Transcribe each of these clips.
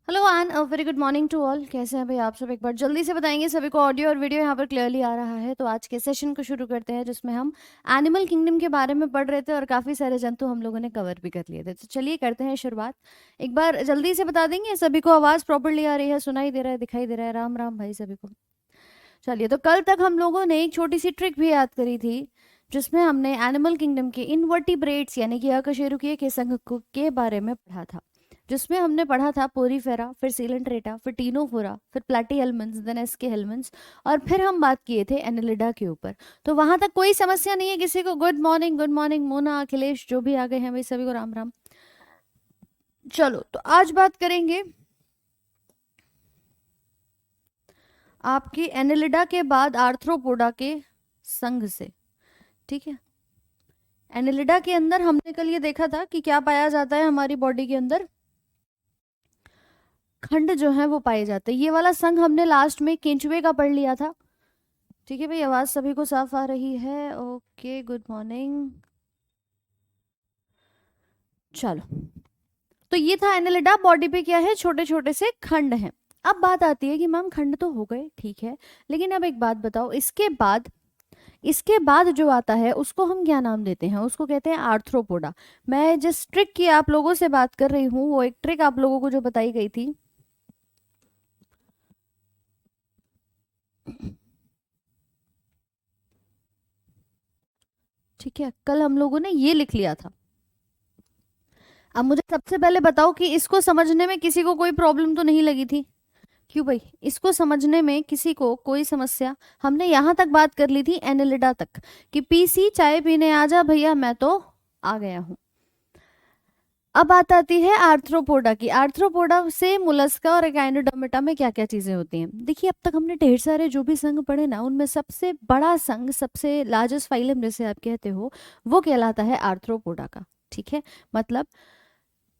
Hello and very good morning to all. कैसे हैं भाई आप सब? एक बार जल्दी से बताएंगे सभी को। ऑडियो और वीडियो यहाँ पर क्लियरली आ रहा है। तो आज के सेशन को शुरू करते हैं जिसमें हम एनिमल किंगडम के बारे में पढ़ रहे थे और काफ़ी सारे जंतु हम लोगों ने कवर भी कर लिए थे। तो चलिए करते हैं शुरुआत। एक बार जल्दी से बता देंगे सभी को आवाज़ प्रॉपरली आ रही है, सुनाई दे रहा है, दिखाई दे रहा है? राम राम भाई सभी को। चलिए, तो कल तक हम लोगों ने एक छोटी सी ट्रिक भी याद करी थी जिसमें हमने एनिमल किंगडम के इनवर्टिब्रेट्स यानी कि अकशेरुकीय के संघ के बारे में पढ़ा था। जिसमें हमने पढ़ा था पोरीफेरा, फिर सीलेंट्रेटा, फिर टीनोफोरा, फिर प्लेटीहेल्मिन्थ, देन एस्केहेल्मिन्थ, और फिर हम बात किए थे एनिलिडा के ऊपर। तो वहां तक कोई समस्या नहीं है किसी को? गुड मॉर्निंग मोना, अखिलेश, जो भी आ गए हैं भाई सभी को राम राम। चलो, तो आज बात करेंगे आपकी एनिलिडा के बाद आर्थ्रोपोडा के संघ से। ठीक है, एनिलिडा के अंदर हमने कल ये देखा था कि क्या पाया जाता है हमारी बॉडी के अंदर? खंड जो है वो पाए जाते हैं। ये वाला संघ हमने लास्ट में केंचुए का पढ़ लिया था। ठीक है भाई, आवाज सभी को साफ आ रही है? Okay, good morning. चलो, तो ये था एनिलिडा। बॉडी पे क्या है? छोटे छोटे से खंड हैं। अब बात आती है कि मैम खंड तो हो गए, ठीक है, लेकिन अब एक बात बताओ, इसके बाद जो आता है उसको हम क्या नाम देते हैं? उसको कहते हैं आर्थ्रोपोडा। मैं जिस ट्रिक की आप लोगों से बात कर रही हूँ वो एक ट्रिक आप लोगों को जो बताई गई थी, ठीक है, कल हम लोगों ने ये लिख लिया था। अब मुझे सबसे पहले बताओ कि इसको समझने में किसी को कोई प्रॉब्लम तो नहीं लगी थी? क्यों भाई, इसको समझने में किसी को कोई समस्या? हमने यहां तक बात कर ली थी एनिलिडा तक कि पीसी चाय पीने आ जा भैया, मैं तो आ गया हूं। अब बात आती है आर्थ्रोपोडा की। आर्थ्रोपोडा से मुलस्का और एकाइनोडर्मिटा में क्या क्या चीजें होती हैं? देखिए, अब तक हमने ढेर सारे जो भी संघ पढ़े ना, उनमें सबसे बड़ा संघ, सबसे लार्जेस्ट फाइलम जैसे आप कहते हो, वो कहलाता है आर्थ्रोपोडा का। ठीक है, मतलब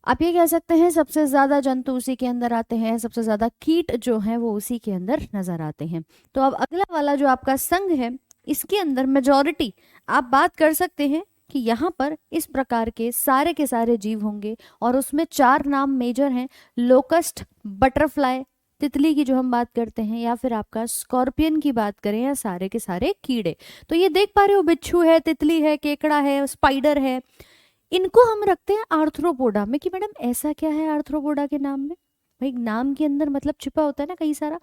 आप ये कह सकते हैं सबसे ज्यादा जंतु उसी के अंदर आते हैं, सबसे ज्यादा कीट जो हैं वो उसी के अंदर नजर आते हैं। तो अब अगला वाला जो आपका संघ है, इसके अंदर मेजॉरिटी आप बात कर सकते हैं कि यहाँ पर इस प्रकार के सारे जीव होंगे और उसमें 4 नाम मेजर हैं। लोकस्ट, बटरफ्लाई, तितली की जो हम बात करते हैं, या फिर आपका स्कॉर्पियन की बात करें, या सारे के सारे कीड़े। तो ये देख पा रहे हो, बिच्छू है, तितली है, केकड़ा है, स्पाइडर है, इनको हम रखते हैं आर्थ्रोपोडा में। कि मैडम ऐसा क्या है आर्थ्रोपोडा के नाम में? भाई नाम के अंदर मतलब छिपा होता है ना कई सारा।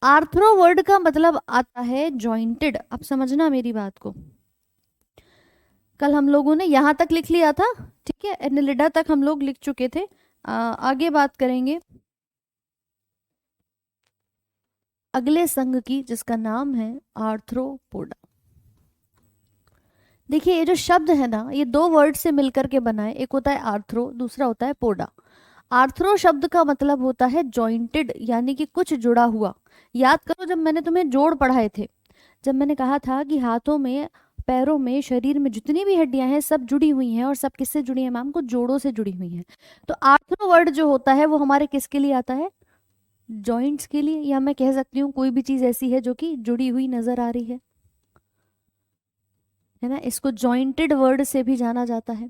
आर्थ्रो वर्ड का मतलब आता है जॉइंटेड। अब समझना मेरी बात को, कल हम लोगों ने यहाँ तक लिख लिया था, ठीक है, एनिलिडा तक हम लोग लिख चुके थे। आगे बात करेंगे अगले संघ की जिसका नाम है आर्थ्रोपोडा। देखिए, ये जो शब्द है ना, ये 2 वर्ड से मिलकर के बना है। एक होता है आर्थ्रो, दूसरा होता है पोडा। आर्थ्रो शब्द का मतलब होता है जॉइंटेड, यानी कि कुछ जुड़ा हुआ। याद करो, जब मैंने तुम्हें जोड़ पढ़ाए थे, जब मैंने कहा था कि हाथों में, पैरों में, शरीर में जितनी भी हड्डियां हैं सब जुड़ी हुई हैं, और सब किससे जुड़ी हैं मैम? को जोड़ों से जुड़ी हुई हैं। तो आर्थ्रो वर्ड जो होता है वो हमारे किसके लिए आता है? जॉइंट्स के लिए। या मैं कह सकती हूँ कोई भी चीज ऐसी है जो कि जुड़ी हुई नजर आ रही है ना, इसको जॉइंटेड वर्ड से भी जाना जाता है।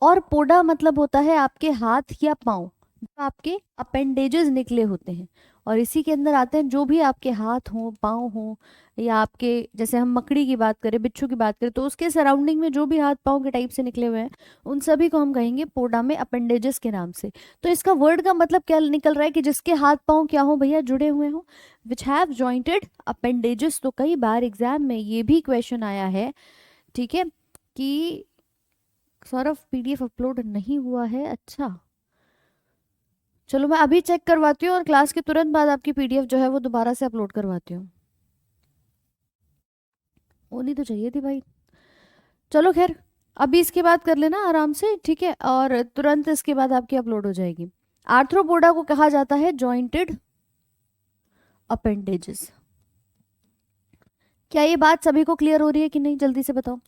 और पोडा मतलब होता है आपके हाथ या पाँव, जो आपके अपेंडेजेस निकले होते हैं, और इसी के अंदर आते हैं जो भी आपके हाथ हों, पाँव हों, या आपके, जैसे हम मकड़ी की बात करें, बिच्छू की बात करें, तो उसके सराउंडिंग में जो भी हाथ पाँव के टाइप से निकले हुए हैं, उन सभी को हम कहेंगे पोडा में अपेंडेजेस के नाम से। तो इसका वर्ड का मतलब क्या निकल रहा है? कि जिसके हाथ पाँव क्या हो भैया? जुड़े हुए हों, विच हैव जॉइंटेड अपेंडेजेस। तो कई बार एग्जाम में ये भी क्वेश्चन आया है, ठीक है, कि सौरभ पीडीएफ अपलोड नहीं हुआ है। अच्छा, चलो मैं अभी चेक करवाती हूँ और क्लास के तुरंत बाद आपकी पीडीएफ जो है वो दोबारा से अपलोड करवाती हूँ। होनी तो चाहिए थी भाई। चलो खैर, अभी इसके बाद कर लेना आराम से, ठीक है, और तुरंत इसके बाद आपकी अपलोड हो जाएगी। आर्थ्रोपोडा को कहा जाता है जॉइंटेड अपेंडेजेस। क्या ये बात सभी को क्लियर हो रही है कि नहीं? जल्दी से बताओ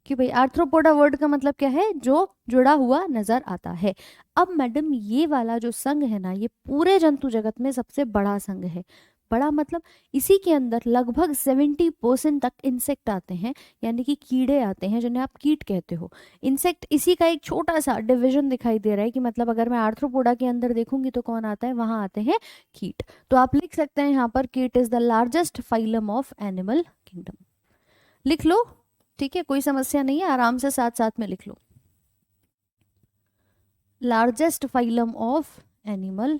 कि भाई आर्थ्रोपोडा वर्ड का मतलब क्या है? जो जुड़ा हुआ नजर आता है। अब मैडम ये वाला जो संघ है ना, ये पूरे जंतु जगत में सबसे बड़ा संघ है। बड़ा मतलब इसी के अंदर लगभग 70% तक इंसेक्ट आते हैं, यानी कि कीड़े आते हैं जिन्हें आप कीट कहते हो। इंसेक्ट इसी का एक छोटा सा डिवीजन दिखाई दे रहा है कि मतलब अगर मैं आर्थ्रोपोडा के अंदर देखूंगी तो कौन आता है, वहां आते हैं कीट। तो आप लिख सकते हैं यहाँ पर कीट is the largest phylum of animal kingdom. लिख लो, ठीक है, कोई समस्या नहीं है, आराम से साथ साथ में लिख लो। Largest phylum of animal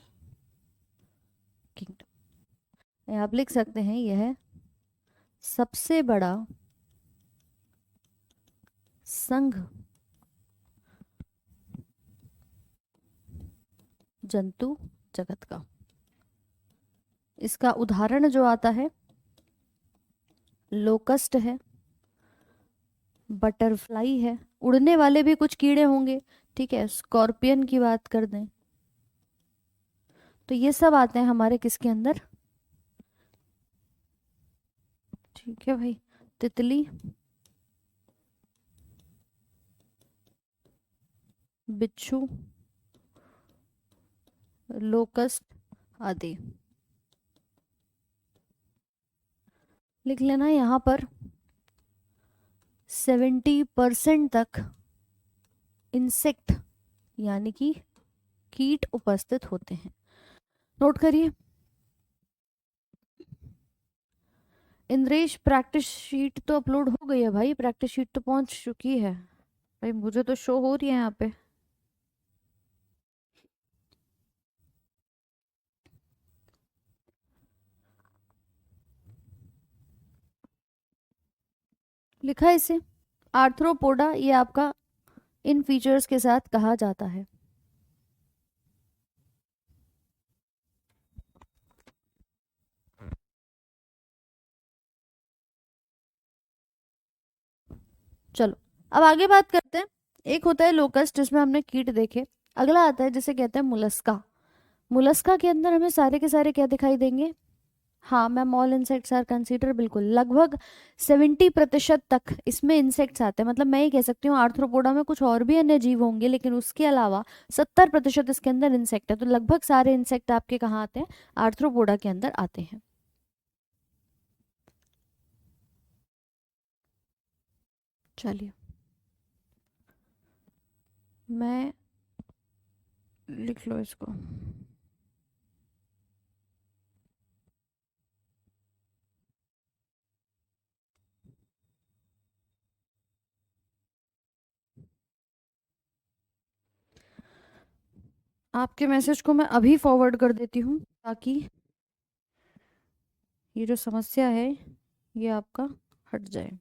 kingdom, आप लिख सकते हैं यह सबसे बड़ा संघ जंतु जगत का। इसका उदाहरण जो आता है लोकस्ट है, बटरफ्लाई है, उड़ने वाले भी कुछ कीड़े होंगे, ठीक है, स्कॉर्पियन की बात कर दें तो ये सब आते हैं हमारे किसके अंदर, ठीक है भाई, तितली, बिच्छू, लोकस्ट आदि। लिख लेना यहाँ पर 70% तक इंसेक्ट यानी कि कीट उपस्थित होते हैं। नोट करिए। इंद्रेश प्रैक्टिस शीट तो अपलोड हो गई है भाई, प्रैक्टिस शीट तो पहुंच चुकी है भाई, मुझे तो शो हो रही है यहाँ पे। लिखा है इसे आर्थ्रोपोडा, ये आपका इन फीचर्स के साथ कहा जाता है। चलो अब आगे बात करते हैं। एक होता है लोकस्ट जिसमें हमने कीट देखे, अगला आता है जिसे कहते हैं मुलस्का। मुलस्का के अंदर हमें सारे के सारे क्या दिखाई देंगे, हाँ ma'am all insects are consider, बिल्कुल लगभग 70% तक इसमें इंसेक्ट्स आते हैं। मतलब मैं ये कह सकती हूँ आर्थ्रोपोडा में कुछ और भी अन्य जीव होंगे लेकिन उसके अलावा 70% इसके अंदर इंसेक्ट है। तो लगभग सारे इंसेक्ट आपके कहाँ आते हैं, आर्थ्रोपोडा के अंदर आते हैं। चलिए मैं लिख लो इसको। आपके मैसेज को मैं अभी फॉरवर्ड कर देती हूँ ताकि ये जो समस्या है ये आपका हट जाए।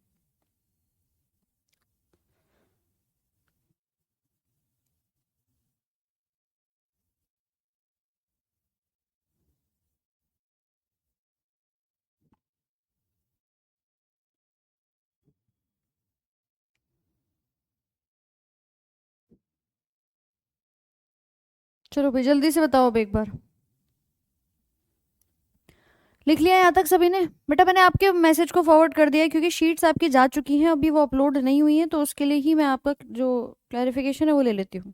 चलो भाई जल्दी से बताओ अब एक बार। लिख लिया यहाँ तक सभी ने? बेटा मैंने आपके मैसेज को फॉरवर्ड कर दिया है क्योंकि शीट्स आपकी जा चुकी हैं, अभी वो अपलोड नहीं हुई हैं, तो उसके लिए ही मैं आपका जो क्लैरिफिकेशन है वो ले लेती हूँ।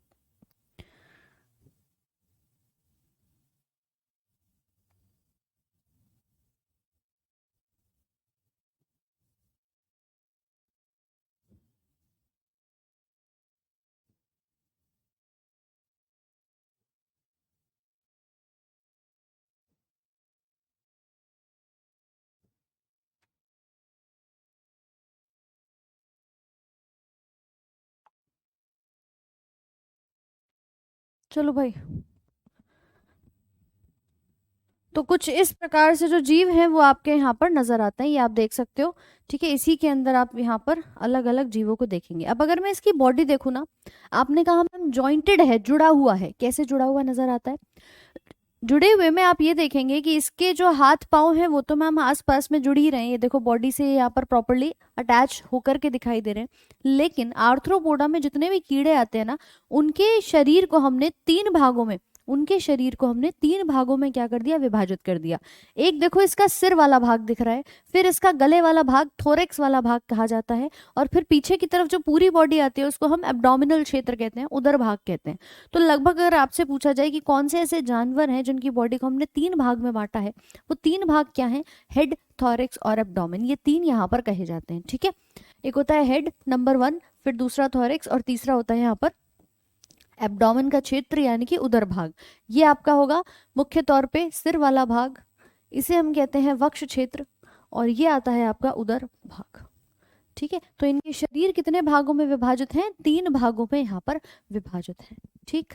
चलो भाई, तो कुछ इस प्रकार से जो जीव हैं वो आपके यहाँ पर नजर आते हैं, ये आप देख सकते हो, ठीक है। इसी के अंदर आप यहाँ पर अलग अलग जीवों को देखेंगे। अब अगर मैं इसकी बॉडी देखूँ ना, आपने कहा मैम जॉइंटेड है, जुड़ा हुआ है, कैसे जुड़ा हुआ नजर आता है? जुड़े हुए में आप ये देखेंगे कि इसके जो हाथ पांव हैं वो तो मैम आस पास में जुड़ ही रहे हैं, ये देखो बॉडी से यहाँ पर प्रॉपरली अटैच होकर के दिखाई दे रहे हैं। लेकिन आर्थ्रोपोडा में जितने भी कीड़े आते हैं ना, उनके शरीर को हमने 3 भागों में उनके शरीर को हमने 3 भागों में क्या कर दिया, विभाजित कर दिया। एक देखो इसका सिर वाला भाग दिख रहा है, फिर इसका गले वाला भाग थोरेक्स वाला भाग कहा जाता है, और फिर पीछे की तरफ जो पूरी बॉडी आती है उसको हम एब्डोमिनल क्षेत्र कहते हैं, उदर भाग कहते हैं। तो लगभग अगर आपसे पूछा जाए कि कौन से ऐसे जानवर हैं जिनकी बॉडी को हमने 3 भाग में बांटा है, वो 3 भाग क्या है, हेड, थॉरेक्स और एब्डोमेन, ये 3 यहाँ पर कहे जाते हैं। ठीक है, एक होता है हेड नंबर 1, फिर दूसरा थॉरेक्स, और तीसरा होता है यहाँ पर एब्डोमेन का क्षेत्र यानी कि उदर भाग। ये आपका होगा मुख्य तौर पे सिर वाला भाग, इसे हम कहते हैं वक्ष क्षेत्र, और ये आता है आपका उदर भाग। ठीक है, तो इनके शरीर कितने भागों में विभाजित हैं, 3 भागों में यहाँ पर विभाजित हैं। ठीक,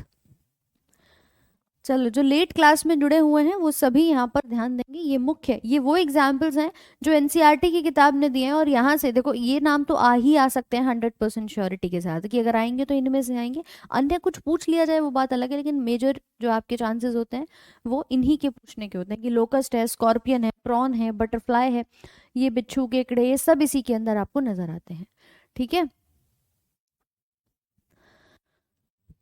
चलो जो लेट क्लास में जुड़े हुए हैं वो सभी यहाँ पर ध्यान देंगे। ये मुख्य, ये वो एग्जाम्पल्स हैं जो एनसीईआरटी की किताब ने दिए हैं, और यहाँ से देखो ये नाम तो आ सकते हैं 100% श्योरिटी के साथ कि अगर आएंगे तो इनमें से आएंगे, अन्य कुछ पूछ लिया जाए वो बात अलग है, लेकिन मेजर जो आपके चांसेस होते हैं वो इन्हीं के पूछने के होते हैं कि लोकस्ट है, स्कॉर्पियन है, प्रॉन है, बटरफ्लाई है, ये बिच्छू, केकड़े, ये सब इसी के अंदर आपको नजर आते हैं। ठीक है,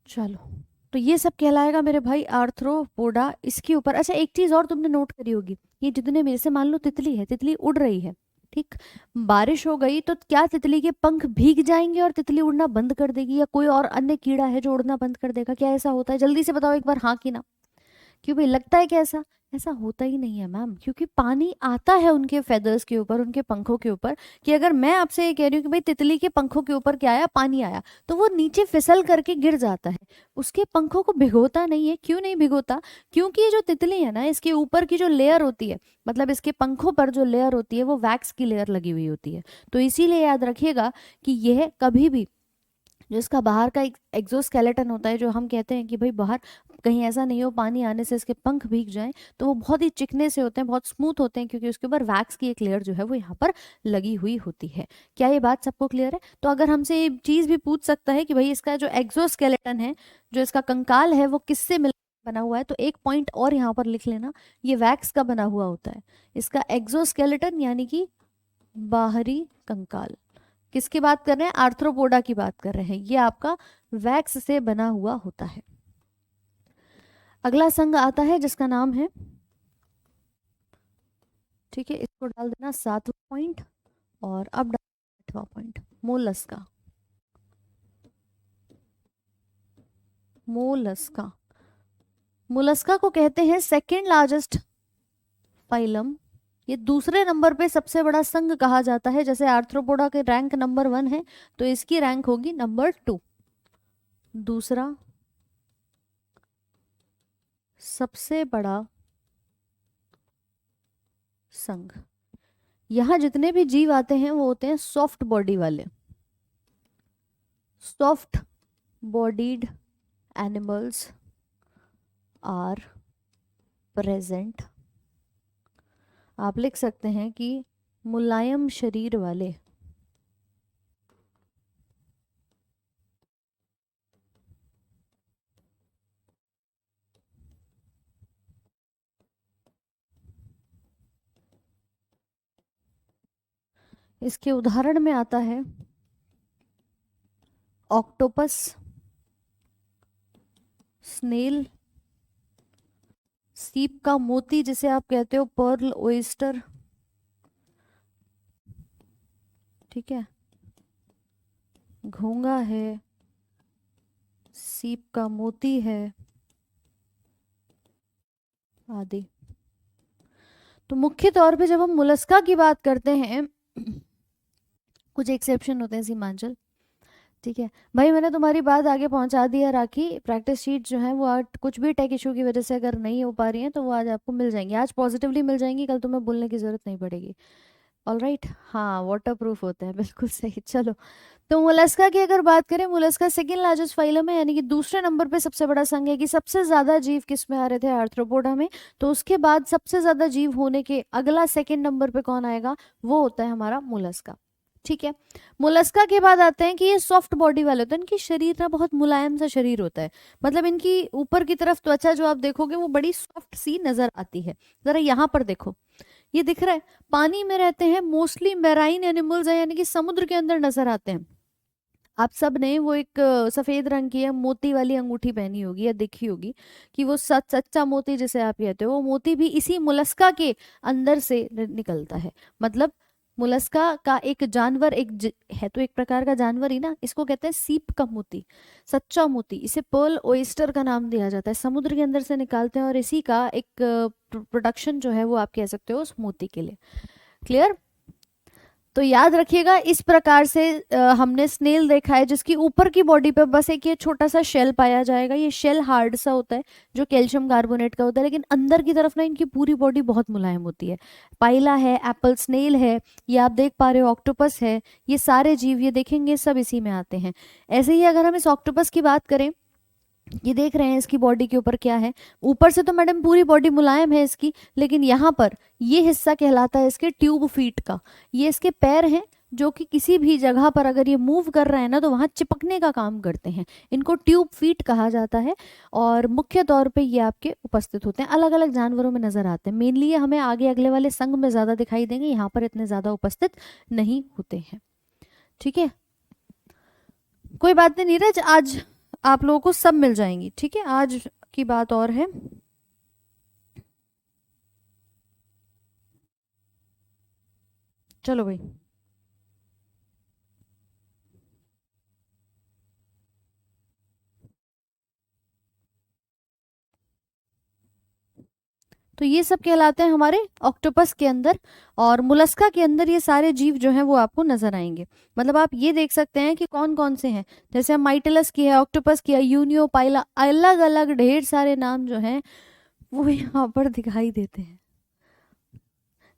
चलो तो ये सब कहलाएगा मेरे भाई आर्थ्रोपोडा। इसके ऊपर अच्छा एक चीज और तुमने नोट करी होगी, ये जितने मेरे से मान लो तितली है, तितली उड़ रही है, ठीक, बारिश हो गई तो क्या तितली के पंख भीग जाएंगे और तितली उड़ना बंद कर देगी, या कोई और अन्य कीड़ा है जो उड़ना बंद कर देगा, क्या ऐसा होता है? जल्दी से बताओ एक बार, हाँ कि ना। क्यों भाई, लगता है कि ऐसा ऐसा होता ही नहीं है मैम, क्योंकि पानी आता है उनके फेदर्स के ऊपर, उनके पंखों के ऊपर। कि अगर मैं आपसे ये कह रही हूँ कि भाई तितली के पंखों के ऊपर क्या आया, पानी आया, तो वो नीचे फिसल करके गिर जाता है, उसके पंखों को भिगोता नहीं है। क्यों नहीं भिगोता? क्योंकि ये जो तितली है ना, इसके ऊपर की जो लेयर होती है, मतलब इसके पंखों पर जो लेयर होती है वो वैक्स की लेयर लगी हुई होती है। तो इसीलिए याद रखिएगा कि यह कभी भी जो इसका बाहर का एक एक्सोस्केलेटन होता है, जो हम कहते हैं कि भाई बाहर कहीं ऐसा नहीं हो पानी आने से इसके पंख भीग जाएं, तो वो बहुत ही चिकने से होते हैं, बहुत स्मूथ होते हैं, क्योंकि उसके ऊपर वैक्स की एक लेयर जो है वो यहाँ पर लगी हुई होती है। क्या ये बात सबको क्लियर है? तो अगर हमसे ये चीज भी पूछ सकता है कि भाई इसका जो एक्सोस्केलेटन है, जो इसका कंकाल है, वो किससे मिल बना हुआ है, तो एक पॉइंट और यहाँ पर लिख लेना, ये वैक्स का बना हुआ होता है। इसका एक्सोस्केलेटन यानी कि बाहरी कंकाल, किसकी बात कर रहे हैं? आर्थ्रोपोडा की बात कर रहे हैं। ये आपका वैक्स से बना हुआ होता है। अगला संघ आता है जिसका नाम है, ठीक है, इसको डाल देना 7वां पॉइंट, और अब डाल 8वां पॉइंट, मोलस्का। मोलस्का, मोलस्का को कहते हैं सेकेंड लार्जेस्ट फाइलम। ये दूसरे नंबर पे सबसे बड़ा संघ कहा जाता है। जैसे आर्थ्रोपोडा के रैंक नंबर 1 है, तो इसकी रैंक होगी नंबर 2, दूसरा सबसे बड़ा संघ। यहां जितने भी जीव आते हैं वो होते हैं सॉफ्ट बॉडी वाले, soft bodied animals are present. आप लिख सकते हैं कि मुलायम शरीर वाले, इसके उदाहरण में आता है ऑक्टोपस, स्नेल, सीप का मोती जिसे आप कहते हो पर्ल ओइस्टर, ठीक है, घोंगा है, सीप का मोती है आदि। तो मुख्य तौर पे जब हम मोलस्का की बात करते हैं, कुछ एक्सेप्शन होते हैं सीमांचल, ठीक है भाई, मैंने तुम्हारी बात आगे पहुंचा दी है राखी। प्रैक्टिस शीट जो है वो आज कुछ भी टेक इशू की वजह से अगर नहीं हो पा रही है तो वो आज आपको मिल जाएंगी, आज पॉजिटिवली मिल जाएंगी, कल तुम्हें बोलने की जरूरत नहीं पड़ेगी। ऑल राइट, हाँ वाटर प्रूफ होते हैं, बिल्कुल सही। चलो, तो मोलस्का की अगर बात करें, मोलस्का सेकेंड लार्जेस्ट फाइलम है, यानी कि दूसरे नंबर पे सबसे बड़ा संघ है। कि सबसे ज्यादा जीव किस में आ रहे थे? आर्थ्रोपोडा में। तो उसके बाद सबसे ज्यादा जीव होने के अगला सेकेंड नंबर पे कौन आएगा? वो होता है हमारा मोलस्का। ठीक है, मोलस्का के बाद आते हैं कि ये सॉफ्ट बॉडी वाले होते हैं, इनकी शरीर ना बहुत मुलायम सा शरीर होता है, मतलब इनकी ऊपर की तरफ त्वचा जो आप देखोगे वो बड़ी सॉफ्ट सी नजर आती है। जरा यहाँ पर देखो, ये दिख रहा है, पानी में रहते हैं, मोस्टली मैराइन एनिमल्स है, यानी कि समुद्र के अंदर नजर आते हैं। आप सब ने वो एक सफेद रंग की है मोती वाली अंगूठी पहनी होगी या देखी होगी कि वो सच सच्चा मोती जिसे आप कहते हो, वो मोती भी इसी मुलस्का के अंदर से निकलता है। मतलब मुलस्का का एक जानवर है तो एक प्रकार का जानवर ही ना, इसको कहते हैं सीप का मोती, सच्चा मोती। इसे पर्ल ओयस्टर का नाम दिया जाता है, समुद्र के अंदर से निकालते हैं और इसी का एक प्रोडक्शन जो है वो आप कह सकते हो उस मोती के लिए। क्लियर? तो याद रखिएगा इस प्रकार से हमने स्नेल देखा है जिसकी ऊपर की बॉडी पे बस एक ये छोटा सा शेल पाया जाएगा। ये शेल हार्ड सा होता है जो कैल्शियम कार्बोनेट का होता है, लेकिन अंदर की तरफ ना इनकी पूरी बॉडी बहुत मुलायम होती है। पाइला है, एप्पल स्नेल है, ये आप देख पा रहे हो, ऑक्टोपस है, ये सारे जीव ये देखेंगे सब इसी में आते हैं। ऐसे ही अगर हम इस ऑक्टोपस की बात करें, ये देख रहे हैं इसकी बॉडी के ऊपर क्या है। ऊपर से तो मैडम पूरी बॉडी मुलायम है इसकी, लेकिन यहाँ पर ये हिस्सा कहलाता है इसके ट्यूब फीट का। ये इसके पैर हैं जो कि किसी भी जगह पर अगर ये मूव कर रहे हैं ना तो वहाँ चिपकने का काम करते हैं। इनको ट्यूब फीट कहा जाता है और मुख्य तौर पे ये आपके उपस्थित होते हैं, अलग अलग जानवरों में नजर आते हैं। मेनली ये हमें आगे अगले वाले संघ में ज्यादा दिखाई देंगे, यहाँ पर इतने ज्यादा उपस्थित नहीं होते हैं। ठीक है, कोई बात नहीं नीरज, आज आप लोगों को सब मिल जाएंगी। ठीक है, आज की बात और है। चलो भाई, तो ये सब कहलाते हैं हमारे ऑक्टोपस के अंदर, और मुलस्का के अंदर ये सारे जीव जो हैं वो आपको नजर आएंगे। मतलब आप ये देख सकते हैं कि कौन कौन से हैं, जैसे हम माइटेलस की है, ऑक्टोपस की है, यूनियो, पाइला, अलग अलग ढेर सारे नाम जो हैं वो यहाँ पर दिखाई देते हैं।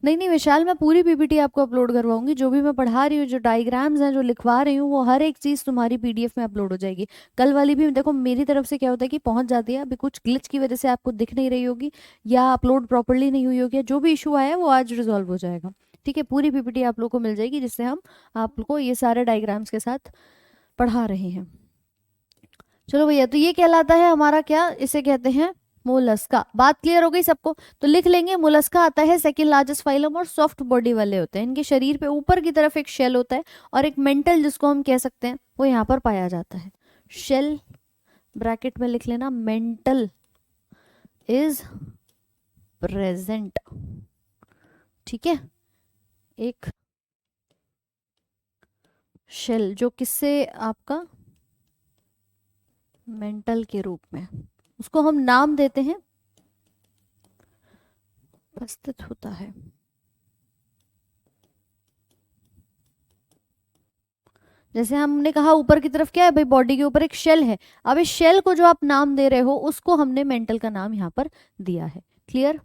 नहीं नहीं विशाल, मैं पूरी पीपीटी आपको अपलोड करवाऊंगी, जो भी मैं पढ़ा रही हूँ, जो डायग्राम्स हैं जो लिखवा रही हूँ, वो हर एक चीज़ तुम्हारी पीडीएफ में अपलोड हो जाएगी। कल वाली भी देखो मेरी तरफ से क्या होता है कि पहुंच जाती है, अभी कुछ ग्लिच की वजह से आपको दिख नहीं रही होगी या अपलोड प्रॉपरली नहीं हुई होगी, जो भी इशू आया है वो आज रिजॉल्व हो जाएगा। ठीक है, पूरी पीपीटी आप लोग को मिल जाएगी जिससे हम आप लोग को ये सारे डायग्राम्स के साथ पढ़ा रहे हैं। चलो भैया, तो ये कहलाता है हमारा क्या, इसे कहते हैं मोलस्का। बात क्लियर हो गई सबको? तो लिख लेंगे, मोलस्का आता है सेकंड लार्जेस्ट फाइलम और सॉफ्ट बॉडी वाले होते हैं। इनके शरीर पे ऊपर की तरफ एक शेल होता है और एक मेंटल जिसको हम कह सकते हैं वो यहाँ पर पाया जाता है। शेल ब्रैकेट में लिख लेना, मेंटल इज प्रेजेंट। ठीक है, एक शेल जो किससे आपका मेंटल के रूप में, उसको हम नाम देते हैं, उपस्थित होता है। जैसे हमने कहा ऊपर की तरफ क्या है भाई, बॉडी के ऊपर एक शेल है। अब इस शेल को जो आप नाम दे रहे हो उसको हमने मेंटल का नाम यहाँ पर दिया है। क्लियर?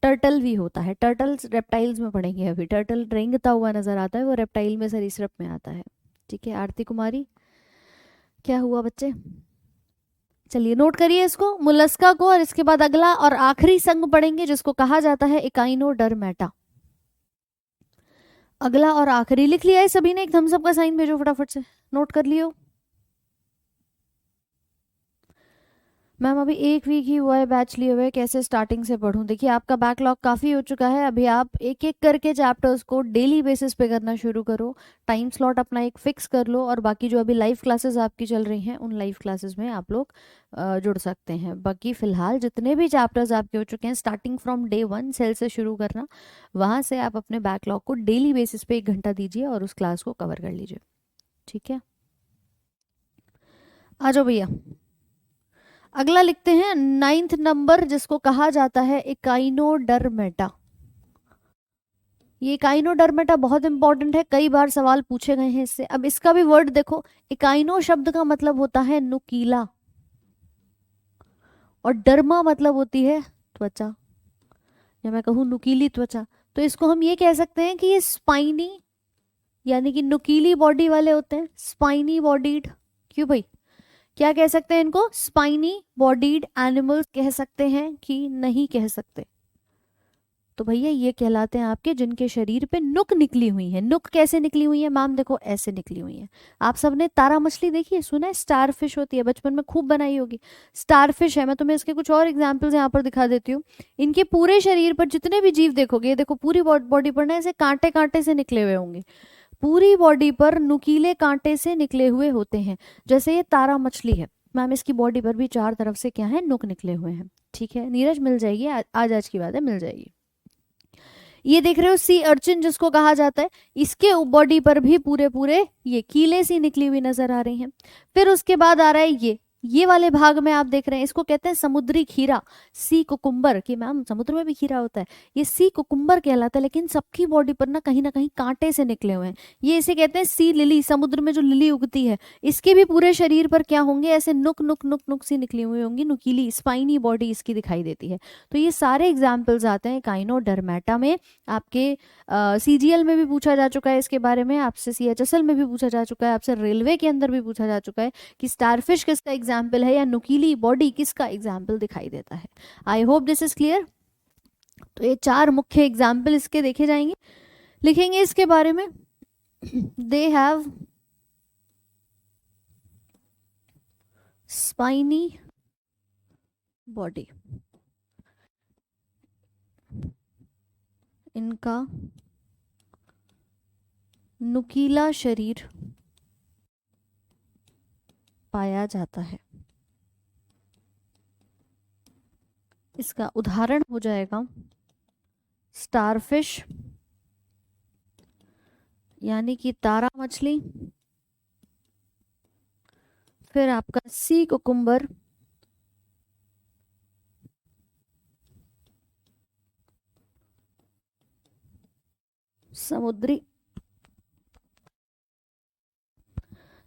टर्टल भी होता है, टर्टल्स रेप्टाइल्स में पढ़ेंगे अभी। टर्टल रेंगता हुआ नजर आता है, वो रेप्टाइल में सरीसृप में आता है। ठीक है, आरती कुमारी क्या हुआ बच्चे? चलिए नोट करिए इसको, मुलस्का को, और इसके बाद अगला और आखिरी संघ पढ़ेंगे जिसको कहा जाता है इकाइनोडर्मेटा। अगला और आखिरी लिख लिया है सभी ने? एक थम्स अप का साइन भेजो फटाफट से, नोट कर लियो। मैम अभी एक वीक ही हुआ है बैच लिए हुए, कैसे स्टार्टिंग से पढ़ूं? देखिए आपका बैकलॉग काफ़ी हो चुका है, अभी आप एक एक करके चैप्टर्स को डेली बेसिस पे करना शुरू करो। टाइम स्लॉट अपना एक फिक्स कर लो, और बाकी जो अभी लाइव क्लासेस आपकी चल रही हैं उन लाइव क्लासेस में आप लोग जुड़ सकते हैं। बाकी फिलहाल जितने भी चैप्टर्स आपके हो चुके हैं स्टार्टिंग फ्रॉम डे 1 सेल से शुरू करना, वहाँ से आप अपने बैकलॉग को डेली बेसिस पे 1 घंटा दीजिए और उस क्लास को कवर कर लीजिए। ठीक है, आ जाओ भैया। अगला लिखते हैं 9th नंबर जिसको कहा जाता है इकाइनोडर्मेटा। ये इकाइनोडर्मेटा बहुत इंपॉर्टेंट है, कई बार सवाल पूछे गए हैं इससे। अब इसका भी वर्ड देखो, इकाइनो शब्द का मतलब होता है नुकीला, और डर्मा मतलब होती है त्वचा, या मैं कहूँ नुकीली त्वचा। तो इसको हम ये कह सकते हैं कि ये स्पाइनी यानी कि नुकीली बॉडी वाले होते हैं, स्पाइनी बॉडीड। क्यों भाई, क्या कह सकते हैं इनको? स्पाइनी बॉडीड एनिमल्स कह सकते हैं कि नहीं कह सकते? तो भैया ये कहलाते हैं आपके जिनके शरीर पे नुक निकली हुई है। नुक कैसे निकली हुई है मैम? देखो ऐसे निकली हुई है। आप सबने तारा मछली देखी है, सुना है? स्टारफिश होती है, बचपन में खूब बनाई होगी। स्टारफिश है, मैं तुम्हें इसके कुछ और एग्जाम्पल्स यहाँ पर दिखा देती हूँ। इनके पूरे शरीर पर जितने भी जीव देखोगे, ये देखो पूरी बॉडी पर ना ऐसे कांटे कांटे से निकले हुए होंगे, पूरी बॉडी पर नुकीले कांटे से निकले हुए होते हैं। जैसे ये तारा मछली है मैम, इसकी बॉडी पर भी चार तरफ से क्या है, नुक निकले हुए हैं। ठीक है नीरज, मिल जाएगी, आज की बात है, मिल जाएगी। ये देख रहे हो सी अर्चिन जिसको कहा जाता है, इसके बॉडी पर भी पूरे पूरे ये कीले सी निकली हुई नजर आ रही हैं। फिर उसके बाद आ रहा है ये वाले भाग में आप देख रहे हैं, इसको कहते हैं समुद्री खीरा, सी कुकुम्बर, कि मैम समुद्र में भी खीरा होता है, ये सी कुकुम्बर कहलाता है। लेकिन सबकी बॉडी पर ना कहीं कांटे से निकले हुए हैं। ये इसे कहते हैं सी लिली, समुद्र में जो लिली उगती है, इसके भी पूरे शरीर पर क्या होंगे, ऐसे नुक नुक नुक नुक सी निकली हुई होंगी, नुकीली स्पाइनी बॉडी इसकी दिखाई देती है। तो ये सारे एग्जाम्पल्स आते हैं काइनोडर्मेटा में। आपके सीजीएल में भी पूछा जा चुका है इसके बारे में, आपसे सीएचएसएल में भी पूछा जा चुका है, आपसे रेलवे के अंदर भी पूछा जा चुका है कि स्टारफिश किसका एग्जाम्पल है या नुकीली बॉडी किसका एग्जाम्पल दिखाई देता है। I hope this is clear. तो ये चार मुख्य एग्जाम्पल इसके देखे जाएंगे, लिखेंगे इसके बारे में। दे हैव स्पाइनी बॉडी, इनका नुकीला शरीर पाया जाता है। इसका उदाहरण हो जाएगा स्टारफिश यानी कि तारा मछली, फिर आपका सी कुकुम्बर,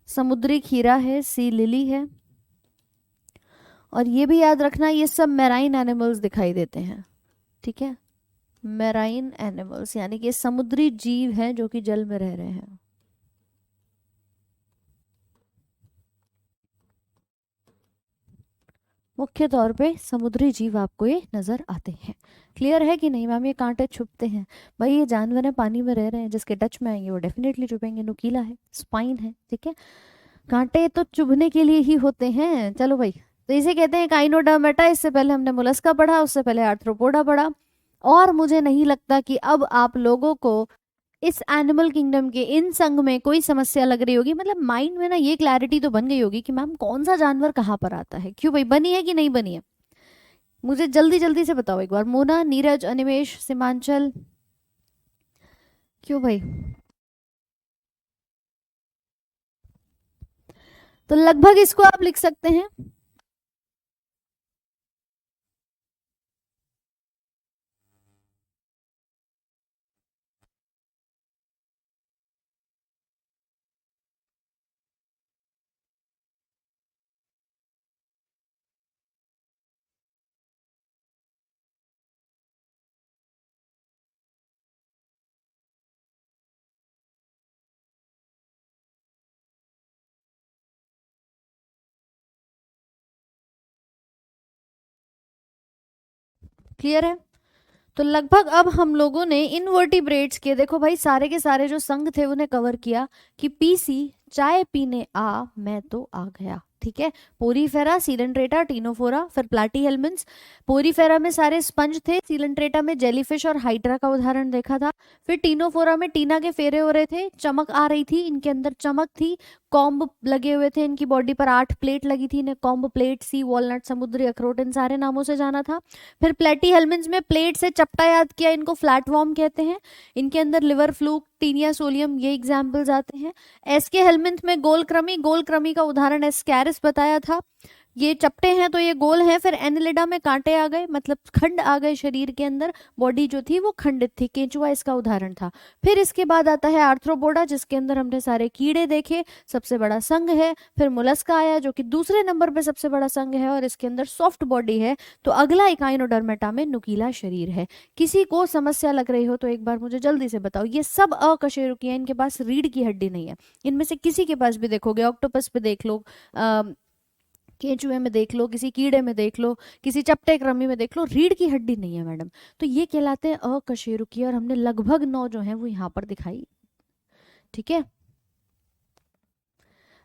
समुद्री खीरा है, सी लिली है। और ये भी याद रखना ये सब मैराइन एनिमल्स दिखाई देते हैं। ठीक है, मैराइन एनिमल्स यानी कि समुद्री जीव हैं जो कि जल में रह रहे हैं। मुख्य तौर पे समुद्री जीव आपको ये नजर आते हैं। क्लियर है कि नहीं मैम? ये कांटे छुपते हैं भाई, ये जानवर है पानी में रह रहे हैं, जिसके टच में आएंगे वो डेफिनेटली छुपेंगे, नुकीला है, स्पाइन है। ठीक है, कांटे तो चुभने के लिए ही होते हैं। चलो भाई, तो इसे कहते हैं काइनोडर्मेटा। इससे पहले हमने मोलस्का पढ़ा, उससे पहले आर्थ्रोपोडा पढ़ा। और मुझे नहीं लगता कि अब आप लोगों को इस एनिमल किंगडम के इन संघ में कोई समस्या लग रही होगी। मतलब माइंड में ना ये क्लैरिटी तो बन गई होगी कि मैम कौन सा जानवर कहाँ पर आता है। क्यों भाई, बनी है कि नहीं बनी है? मुझे जल्दी जल्दी से बताओ एक बार। मोना, नीरज, अनिमेश, सीमांचल, क्यों भाई? तो लगभग इसको आप लिख सकते हैं। क्लियर है? तो लगभग अब हम लोगों ने इनवर्टिब्रेट्स के, देखो भाई, सारे के सारे जो संघ थे उन्हें कवर किया कि पीसी चाय पीने आ मैं तो आ गया। ठीक है, पोरीफेरा, सीलेंट्रेटा, टीनोफोरा, फिर प्लाटीहेल्मिन्स। पोरीफेरा में सारे स्पंज थे, सीलेंट्रेटा में जेलीफिश और हाइड्रा का उदाहरण देखा था। फिर टीनोफोरा में टीना के फेरे हो रहे थे, चमक आ रही थी, इनके अंदर चमक थी, कॉम्ब लगे हुए थे, इनकी बॉडी पर 8 प्लेट लगी थी, इन्हें कॉम्ब प्लेट, सी वॉलनट, समुद्री अखरोट, इन सारे नामों से जाना था। फिर प्लेटीहेल्मिन्स में प्लेट से चपटा याद किया, इनको फ्लैटवॉर्म कहते हैं। इनके अंदर लिवर फ्लूक, टीनिया सोलियम, ये एग्जाम्पल्स आते हैं। एसके हेल्मिन्थ में गोल क्रमी का उदाहरण एस्कैरिस बताया था। ये चपटे हैं तो ये गोल हैं। फिर एनिलिडा में कांटे आ गए, मतलब खंड आ गए शरीर के अंदर, बॉडी जो थी वो खंडित थी, केंचुआ इसका उदाहरण था। फिर इसके बाद आता है आर्थ्रोपोडा, जिसके अंदर हमने सारे कीड़े देखे, सबसे बड़ा संघ है। फिर मोलस्का आया जो कि दूसरे नंबर पे सबसे बड़ा संघ है और इसके अंदर सॉफ्ट बॉडी है। तो अगला इकाइनोडर्मेटा में नुकीला शरीर है। किसी को समस्या लग रही हो तो एक बार मुझे जल्दी से बताओ। ये सब अकशेरुकी हैं, इनके पास रीढ़ की हड्डी नहीं है। इनमें से किसी के पास भी देखोगे, ऑक्टोपस पे देख लो, केंचुए में देख लो, किसी कीड़े में देख लो, किसी चपटे क्रमी में देख लो, रीढ़ की हड्डी नहीं है मैडम। तो ये कहलाते हैं अकशेरुकी, और हमने लगभग 9 जो है वो यहाँ पर दिखाई। ठीक है,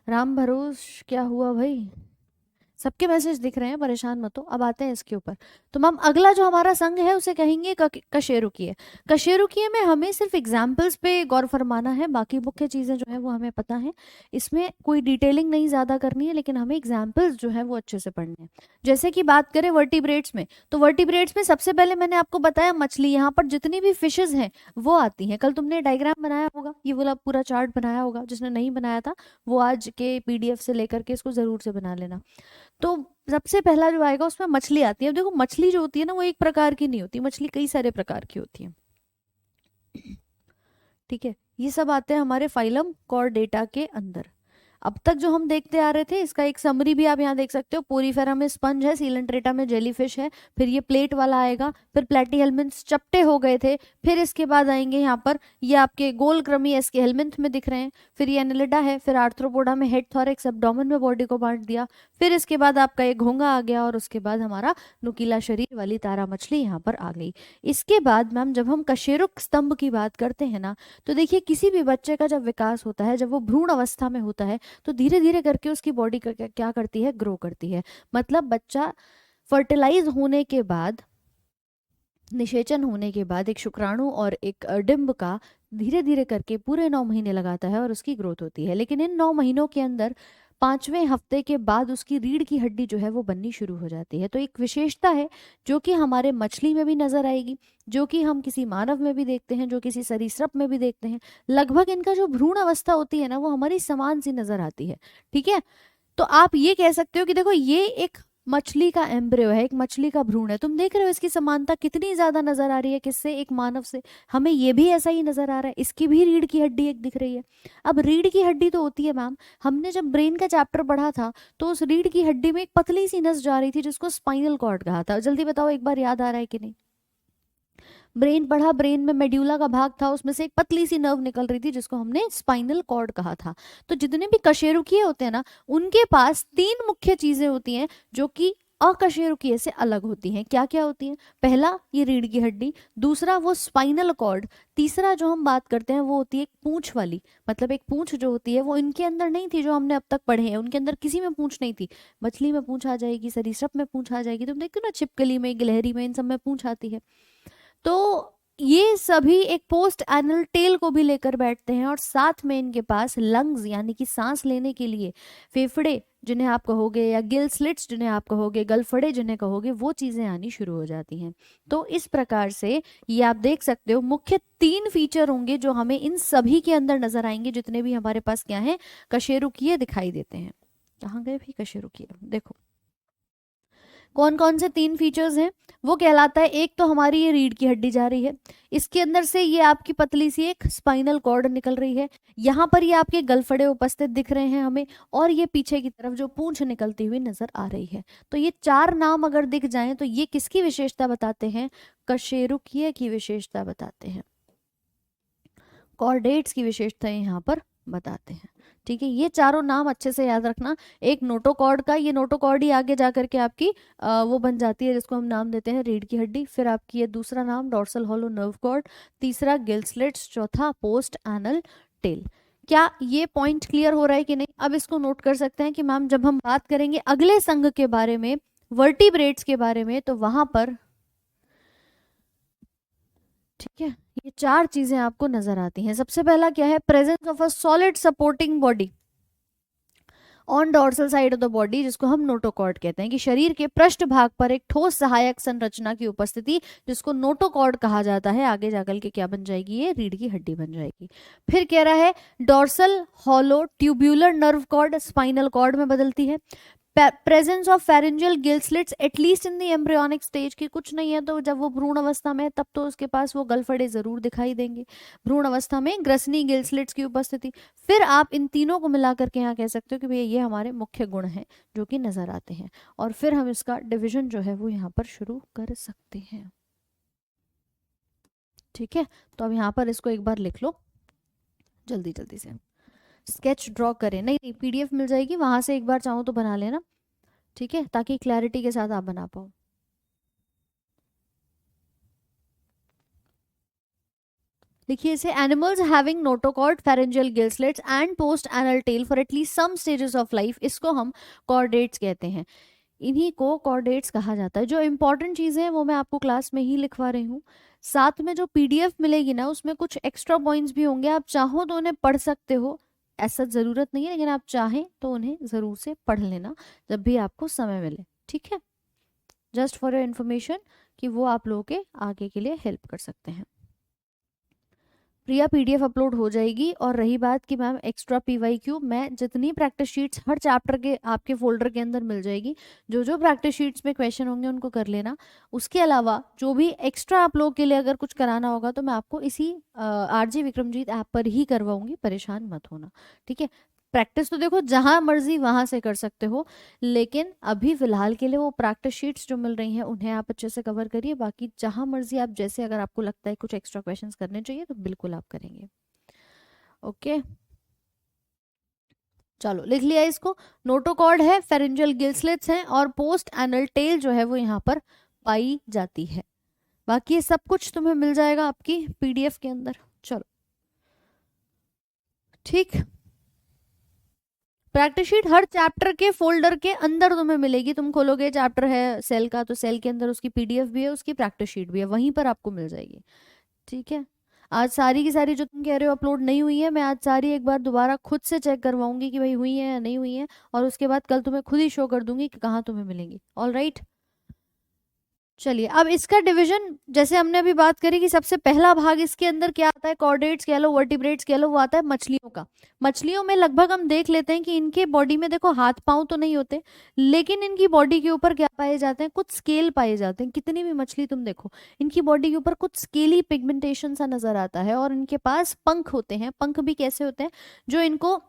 राम भरोस क्या हुआ भाई? सबके मैसेज दिख रहे हैं, परेशान मत हो। अब आते हैं इसके ऊपर। तो मैम अगला जो हमारा संघ है उसे कहेंगे कशेरुकीय। कशेरुकीय में हमें सिर्फ एग्जाम्पल्स पे गौर फरमाना है, बाकी मुख्य चीजें जो है वो हमें पता है, इसमें कोई डिटेलिंग नहीं ज्यादा करनी है, लेकिन हमें एग्जाम्पल्स जो है वो अच्छे से पढ़ने हैं। जैसे कि बात करें वर्टिब्रेट्स में, तो वर्टिब्रेट्स में सबसे पहले मैंने आपको बताया मछली, यहाँ पर जितनी भी फिशेज हैं वो आती हैं। कल तुमने डायग्राम बनाया होगा, ये वाला पूरा चार्ट बनाया होगा, जिसने नहीं बनाया था वो आज के पीडीएफ से लेकर के इसको जरूर से बना लेना। तो सबसे पहला जो आएगा उसमें मछली आती है। अब देखो मछली जो होती है ना वो एक प्रकार की नहीं होती, मछली कई सारे प्रकार की होती है, ठीक है। ये सब आते हैं हमारे फाइलम कॉर्डेटा के अंदर। अब तक जो हम देखते आ रहे थे इसका एक समरी भी आप यहाँ देख सकते हो। पोरीफेरा में स्पंज है, सीलेंट्रेटा में जेलीफिश है, फिर ये प्लेट वाला आएगा, फिर प्लेटीहेल्मिन्थ्स चपटे हो गए थे, फिर इसके बाद आएंगे यहाँ पर ये आपके गोल क्रमी एस्के हेल्मिन्थ में दिख रहे हैं, फिर ये एनिलिडा है, फिर आर्थ्रोपोडा में हेड थॉरेक्स एब्डोमेन में बॉडी को बांट दिया, फिर इसके बाद आपका ये घोंगा आ गया, और उसके बाद हमारा नुकीला शरीर वाली तारा मछली यहाँ पर आ गई। इसके बाद मैम जब हम कशेरुक स्तंभ की बात करते हैं ना, तो देखिए किसी भी बच्चे का जब विकास होता है, जब वो भ्रूण अवस्था में होता है, तो धीरे धीरे करके उसकी बॉडी क्या करती है, ग्रो करती है। मतलब बच्चा फर्टिलाइज होने के बाद, निषेचन होने के बाद एक शुक्राणु और एक डिंब का धीरे धीरे करके पूरे 9 महीने लगाता है और उसकी ग्रोथ होती है। लेकिन इन 9 महीनों के अंदर 5वें हफ्ते के बाद उसकी रीढ़ की हड्डी जो है वो बननी शुरू हो जाती है। तो एक विशेषता है जो कि हमारे मछली में भी नजर आएगी, जो कि हम किसी मानव में भी देखते हैं, जो किसी सरीसृप में भी देखते हैं। लगभग इनका जो भ्रूण अवस्था होती है ना वो हमारी समान सी नजर आती है, ठीक है। तो आप ये कह सकते हो कि देखो ये एक मछली का एम्ब्रियो है, एक मछली का भ्रूण है। तुम देख रहे हो इसकी समानता कितनी ज्यादा नजर आ रही है, किससे, एक मानव से। हमें ये भी ऐसा ही नजर आ रहा है, इसकी भी रीढ़ की हड्डी एक दिख रही है। अब रीढ़ की हड्डी तो होती है मैम, हमने जब ब्रेन का चैप्टर पढ़ा था तो उस रीढ़ की हड्डी में एक पतली सी नस जा रही थी जिसको स्पाइनल कॉर्ड कहा था। जल्दी बताओ एक बार, याद आ रहा है कि नहीं? ब्रेन पढ़ा, ब्रेन में मेड्यूला का भाग था, उसमें से एक पतली सी नर्व निकल रही थी जिसको हमने स्पाइनल कॉर्ड कहा था। तो जितने भी कशेरुकीय होते हैं ना उनके पास 3 मुख्य चीजें होती हैं जो कि अकशेरुकीय से अलग होती हैं। क्या क्या होती हैं? पहला ये रीढ़ की हड्डी, दूसरा वो स्पाइनल कॉर्ड, तीसरा जो हम बात करते हैं वो होती है एक पूंछ वाली। मतलब एक पूंछ जो होती है वो इनके अंदर नहीं थी, जो हमने अब तक पढ़े हैं उनके अंदर किसी में पूंछ नहीं थी। मछली में पूंछ आ जाएगी, सरीसृप में पूंछ आ जाएगी, तुम देखते हो ना छिपकली में, गिलहरी में, इन सब में पूंछ आती है। तो ये सभी एक पोस्ट एनल टेल को भी लेकर बैठते हैं, और साथ में इनके पास लंग्स यानी कि सांस लेने के लिए फेफड़े जिन्हें आप कहोगे, या गिल स्लिट्स जिन्हें आप कहोगे, गलफड़े जिन्हें कहोगे, वो चीजें आनी शुरू हो जाती हैं। तो इस प्रकार से ये आप देख सकते हो मुख्य 3 फीचर होंगे जो हमें इन सभी के अंदर नजर आएंगे, जितने भी हमारे पास क्या है, कशेरुकीय दिखाई देते हैं। कहाँ गए भी कशेरुकीय? देखो कौन कौन से 3 फीचर्स हैं वो कहलाता है। एक तो हमारी ये रीढ़ की हड्डी जा रही है, इसके अंदर से ये आपकी पतली सी एक स्पाइनल कॉर्ड निकल रही है, यहाँ पर ये आपके गलफड़े उपस्थित दिख रहे हैं हमें, और ये पीछे की तरफ जो पूंछ निकलती हुई नजर आ रही है। तो ये 4 नाम अगर दिख जाएं तो ये किसकी विशेषता बताते हैं? कशेरुकीय की विशेषता बताते हैं, कॉर्डेट्स की विशेषताएं यहाँ पर बताते हैं, ठीक है। ये चारों नाम अच्छे से याद रखना। एक नोटोकॉर्ड का, ये नोटोकॉर्ड ही आगे जा करके आपकी वो बन जाती है जिसको हम नाम देते हैं रीढ़ की हड्डी। फिर आपकी ये दूसरा नाम डॉर्सल हॉलो नर्व कॉर्ड, तीसरा गिल स्लिट्स, चौथा पोस्ट एनल टेल। क्या ये पॉइंट क्लियर हो रहा है कि नहीं? अब इसको नोट कर सकते हैं कि मैम जब हम बात करेंगे अगले संघ के बारे में, वर्टिब्रेट्स के बारे में, तो वहां पर ठीक है ये 4 चीजें आपको नजर आती हैं। सबसे पहला क्या है? Presence of a solid supporting body on dorsal side of the body, जिसको हम नोटोकॉर्ड कहते हैं, कि शरीर के पृष्ठ भाग पर एक ठोस सहायक संरचना की उपस्थिति, जिसको नोटोकॉर्ड कहा जाता है। आगे जाकर के क्या बन जाएगी? ये रीढ़ की हड्डी बन जाएगी। फिर कह रहा है dorsal hollow tubular nerve cord spinal cord में बदलती है। Presence of pharyngeal gill slits at least in the embryonic stage, की कुछ नहीं है तो जब वो भ्रूण अवस्था में है तब तो उसके पास वो गलफड़े जरूर दिखाई देंगे। भ्रूण अवस्था में ग्रसनी गिल स्लिट्स की उपस्थिति। फिर आप इन तीनों को मिला करके यहाँ कह सकते हो कि भैया ये हमारे मुख्य गुण हैं जो कि नजर आते हैं, और फिर हम इसका डिविजन जो है वो यहाँ पर शुरू कर सकते हैं, ठीक है। तो अब यहाँ पर इसको एक बार लिख लो जल्दी जल्दी से, स्केच ड्रॉ करें, नहीं पीडीएफ मिल जाएगी वहां से, एक बार चाहो तो बना लेना, ठीक है, ताकि क्लैरिटी के साथ आप बना पाओ। लिखिए इसे, animals having notochord, pharyngeal gill slits and post anal tail for at least some stages of life, इसको हम कॉर्डेट्स कहते हैं। इन्हीं को कॉर्डेट्स कहा जाता है। जो इंपॉर्टेंट चीजें हैं वो मैं आपको क्लास में ही लिखवा रही हूँ। साथ में जो पीडीएफ मिलेगी ना उसमें कुछ एक्स्ट्रा पॉइंट्स भी होंगे, आप चाहो तो उन्हें पढ़ सकते हो, ऐसा जरूरत नहीं है, लेकिन आप चाहें तो उन्हें जरूर से पढ़ लेना जब भी आपको समय मिले, ठीक है। जस्ट फॉर योर इन्फॉर्मेशन कि वो आप लोगों के आगे के लिए हेल्प कर सकते हैं। प्रिया पीडीएफ अपलोड हो जाएगी। और रही बात कि मैम एक्स्ट्रा पीवाईक्यू, मैं जितनी प्रैक्टिस शीट्स हर चैप्टर के आपके फोल्डर के अंदर मिल जाएगी, जो जो प्रैक्टिस शीट्स में क्वेश्चन होंगे उनको कर लेना। उसके अलावा जो भी एक्स्ट्रा आप लोग के लिए अगर कुछ कराना होगा तो मैं आपको इसी आरजे विक्रमजीत ऐप पर ही करवाऊंगी, परेशान मत होना, ठीक है। प्रैक्टिस तो देखो जहां मर्जी वहां से कर सकते हो, लेकिन अभी फिलहाल के लिए वो प्रैक्टिस शीट्स जो मिल रही हैं उन्हें आप अच्छे से कवर करिए। बाकी जहां मर्जी आप जैसे, अगर आपको लगता है कुछ एक्स्ट्रा क्वेश्चंस करने चाहिए तो बिल्कुल आप करेंगे। ओके, चलो लिख लिया इसको। नोटोकॉर्ड है, फेरेंजियल गिल्सलेट्स हैं, और पोस्ट एनल टेल जो है वो यहाँ पर पाई जाती है। बाकी ये सब कुछ तुम्हें मिल जाएगा आपकी पीडीएफ के अंदर। चलो ठीक, प्रैक्टिस शीट हर चैप्टर के फोल्डर के अंदर तुम्हें मिलेगी। तुम खोलोगे, चैप्टर है सेल का, तो सेल के अंदर उसकी पीडीएफ भी है, उसकी प्रैक्टिस शीट भी है, वहीं पर आपको मिल जाएगी, ठीक है। आज सारी की सारी जो तुम कह रहे हो अपलोड नहीं हुई है, मैं आज सारी एक बार दोबारा खुद से चेक करवाऊंगी कि भाई हुई है या नहीं हुई है, और उसके बाद कल तुम्हें खुद ही शो कर दूंगी कि कहाँ तुम्हें मिलेंगी। ऑल राइट, चलिए अब इसका डिवीजन जैसे हमने अभी बात करी कि सबसे पहला भाग इसके अंदर क्या आता है, कॉर्डेट्स कह लो, वर्टिब्रेट्स कह लो, वो आता है मछलियों का। मछलियों में लगभग हम देख लेते हैं कि इनके बॉडी में देखो हाथ पांव तो नहीं होते, लेकिन इनकी बॉडी के ऊपर क्या पाए जाते हैं, कुछ स्केल पाए जाते हैं। कितनी भी मछली तुम देखो, इनकी बॉडी के ऊपर कुछ स्केली पिगमेंटेशन सा नजर आता है, और इनके पास पंख होते हैं। पंख भी कैसे होते हैं, जो इनको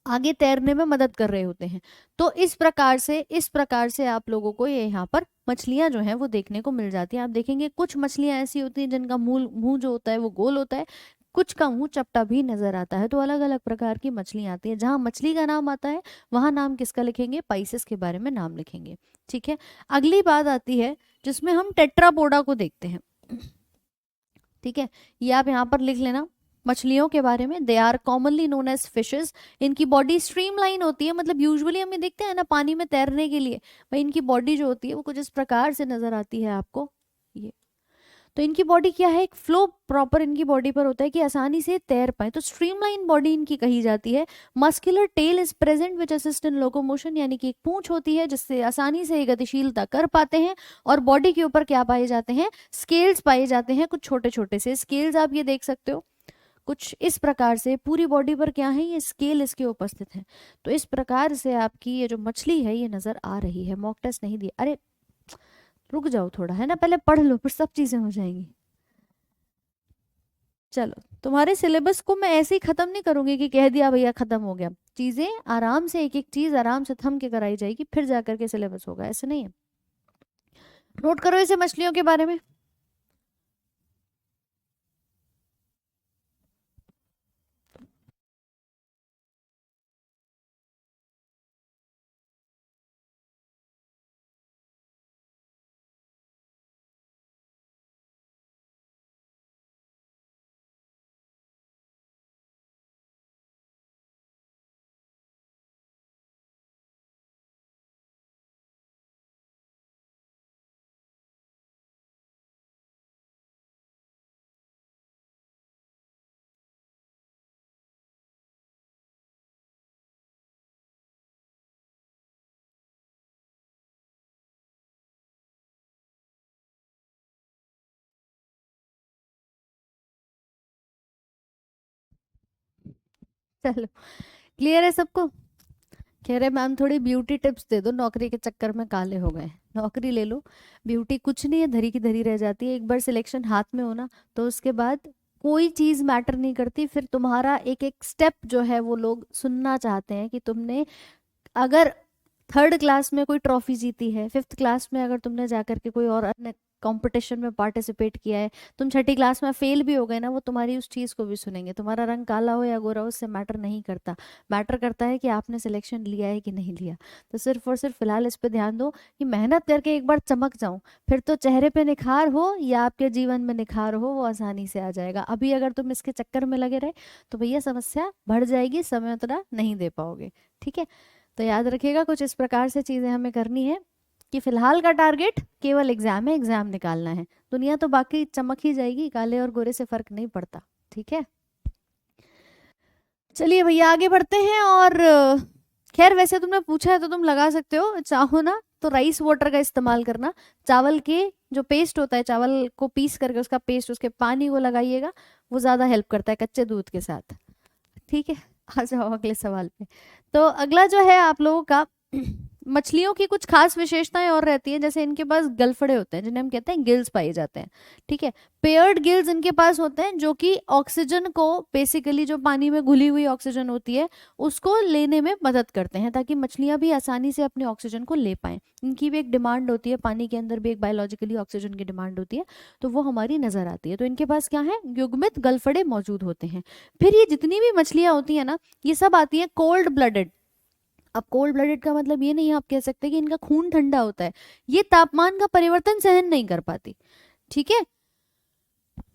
आगे तैरने में मदद कर रहे होते हैं। तो इस प्रकार से आप लोगों को ये यहाँ पर मछलियां जो हैं वो देखने को मिल जाती हैं। आप देखेंगे कुछ मछलियां ऐसी होती हैं जिनका मुंह मुंह जो होता है वो गोल होता है, कुछ का मुंह चपटा भी नजर आता है। तो अलग अलग प्रकार की मछलियां आती है। जहां मछली का नाम आता है वहां नाम किसका लिखेंगे, पाइसेस के बारे में नाम लिखेंगे, ठीक है। अगली बात आती है जिसमें हम टेट्रापोडा को देखते हैं, ठीक है। ये आप यहाँ पर लिख लेना मछलियों के बारे में। They are commonly known as fishes. इनकी बॉडी स्ट्रीमलाइन होती है, मतलब यूजुअली हम ये देखते हैं ना पानी में तैरने के लिए, भाई इनकी बॉडी जो होती है वो कुछ इस प्रकार से नजर आती है आपको, ये। तो इनकी बॉडी क्या है, एक फ्लो प्रॉपर इनकी बॉडी पर होता है कि आसानी से तैर पाए, तो स्ट्रीमलाइन बॉडी इनकी कही जाती है। Muscular tail is present which assist in locomotion, यानी कि एक पूंछ होती है जिससे आसानी से गतिशीलता कर पाते हैं। और बॉडी के ऊपर क्या पाए जाते हैं, स्केल्स पाए जाते हैं, कुछ छोटे छोटे से स्केल्स आप ये देख सकते हो। कुछ इस प्रकार से पूरी बॉडी पर क्या है, ये स्केल इसके उपस्थित है। तो इस प्रकार से आपकी ये जो मछली है ये नजर आ रही है। मॉक टेस्ट नहीं दिया, अरे रुक जाओ थोड़ा, है ना, पहले पढ़ लो फिर सब चीजें हो जाएंगी। चलो तुम्हारे सिलेबस को मैं ऐसे ही खत्म नहीं करूंगी कि कह दिया भैया खत्म हो गया। चीजें आराम से, एक एक चीज आराम से थम के कराई जाएगी, फिर जाकर के सिलेबस होगा, ऐसे नहीं है। नोट करो इसे मछलियों के बारे में। चलो क्लियर है सबको। कह रहे मैम थोड़ी ब्यूटी टिप्स दे दो, नौकरी के चक्कर में काले हो गए। नौकरी ले लो, ब्यूटी कुछ नहीं है, धरी की धरी रह जाती है। एक बार सिलेक्शन हाथ में हो ना तो उसके बाद कोई चीज मैटर नहीं करती। फिर तुम्हारा एक एक स्टेप जो है वो लोग सुनना चाहते हैं कि तुमने अगर थर्ड क्लास में कोई ट्रॉफी जीती है, फिफ्थ क्लास में अगर तुमने जाकर के कोई और अन्य कंपटीशन में पार्टिसिपेट किया है, तुम छठी क्लास में फेल भी हो गए ना, वो तुम्हारी उस चीज़ को भी सुनेंगे। तुम्हारा रंग काला हो या गोरा हो उससे मैटर नहीं करता। मैटर करता है कि आपने सिलेक्शन लिया है कि नहीं लिया। तो सिर्फ और सिर्फ फिलहाल इस पे ध्यान दो कि मेहनत करके एक बार चमक जाऊं, फिर तो चेहरे पे निखार हो या आपके जीवन में निखार हो वो आसानी से आ जाएगा। अभी अगर तुम इसके चक्कर में लगे रहे तो भैया समस्या बढ़ जाएगी, समय उतना नहीं दे पाओगे, ठीक है। तो याद रखिएगा, कुछ इस प्रकार से चीजें हमें करनी है कि फिलहाल का टारगेट केवल एग्जाम है, एग्जाम निकालना है। दुनिया तो बाकी चमक ही जाएगी, काले और गोरे से फर्क नहीं पड़ता। ठीक है, चलिए भैया आगे बढ़ते हैं। और खैर वैसे तुमने पूछा है तो तुम लगा सकते हो, चाहो ना तो राइस वाटर का इस्तेमाल करना। चावल के जो पेस्ट होता है, चावल को पीस करके उसका पेस्ट, उसके पानी को लगाइएगा, वो ज़्यादा हेल्प करता है कच्चे दूध के साथ। ठीक है, आ जाओ अगले सवाल पे। तो अगला जो है आप लोगों का, मछलियों की कुछ खास विशेषताएं और रहती हैं, जैसे इनके पास गलफड़े होते हैं जिन्हें हम कहते हैं गिल्स पाए जाते हैं। ठीक है, पेयर्ड गिल्स इनके पास होते हैं जो कि ऑक्सीजन को, बेसिकली जो पानी में घुली हुई ऑक्सीजन होती है उसको लेने में मदद करते हैं, ताकि मछलियां भी आसानी से अपने ऑक्सीजन को ले पाएं। इनकी भी एक डिमांड होती है, पानी के अंदर भी एक बायोलॉजिकली ऑक्सीजन की डिमांड होती है, तो वो हमारी नजर आती है। तो इनके पास क्या है, युग्मित गलफड़े मौजूद होते हैं। फिर ये जितनी भी मछलियां होती है ना, ये सब आती हैं कोल्ड ब्लडेड। अब कोल्ड ब्लडेड का मतलब ये नहीं आप कह सकते कि इनका खून ठंडा होता है, ये तापमान का परिवर्तन सहन नहीं कर पाती। ठीक है,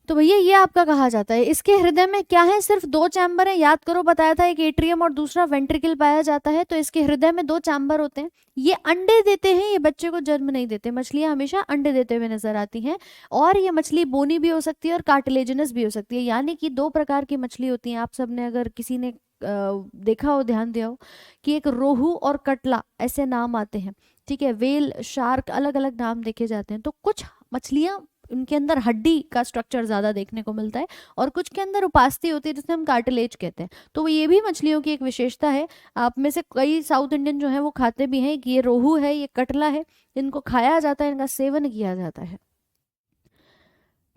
तो भैया ये आपका कहा जाता है। इसके हृदय में क्या है, सिर्फ दो चैम्बर है, याद करो बताया था, एक एट्रियम और दूसरा वेंट्रिकल पाया जाता है। तो इसके हृदय में दो चैम्बर होते हैं। ये अंडे देते हैं, ये बच्चे को जन्म नहीं देते। मछलियां हमेशा अंडे देते हुए नजर आती हैं। और ये मछली बोनी भी हो सकती है और कार्टिलेजिनस भी हो सकती है, यानी कि दो प्रकार की मछली होती हैं। आप सबने अगर किसी ने देखा हो, ध्यान दिया हो कि एक रोहू और कटला ऐसे नाम आते हैं। ठीक है, वेल, शार्क, अलग अलग नाम देखे जाते हैं। तो कुछ मछलियां, उनके अंदर हड्डी का स्ट्रक्चर ज्यादा देखने को मिलता है, और कुछ के अंदर उपास्थि होती है जिसे हम कार्टिलेज कहते हैं। तो ये भी मछलियों की एक विशेषता है। आप में से कई साउथ इंडियन जो है वो खाते भी हैं कि ये रोहू है, ये कटला है, इनको खाया जाता है, इनका सेवन किया जाता है।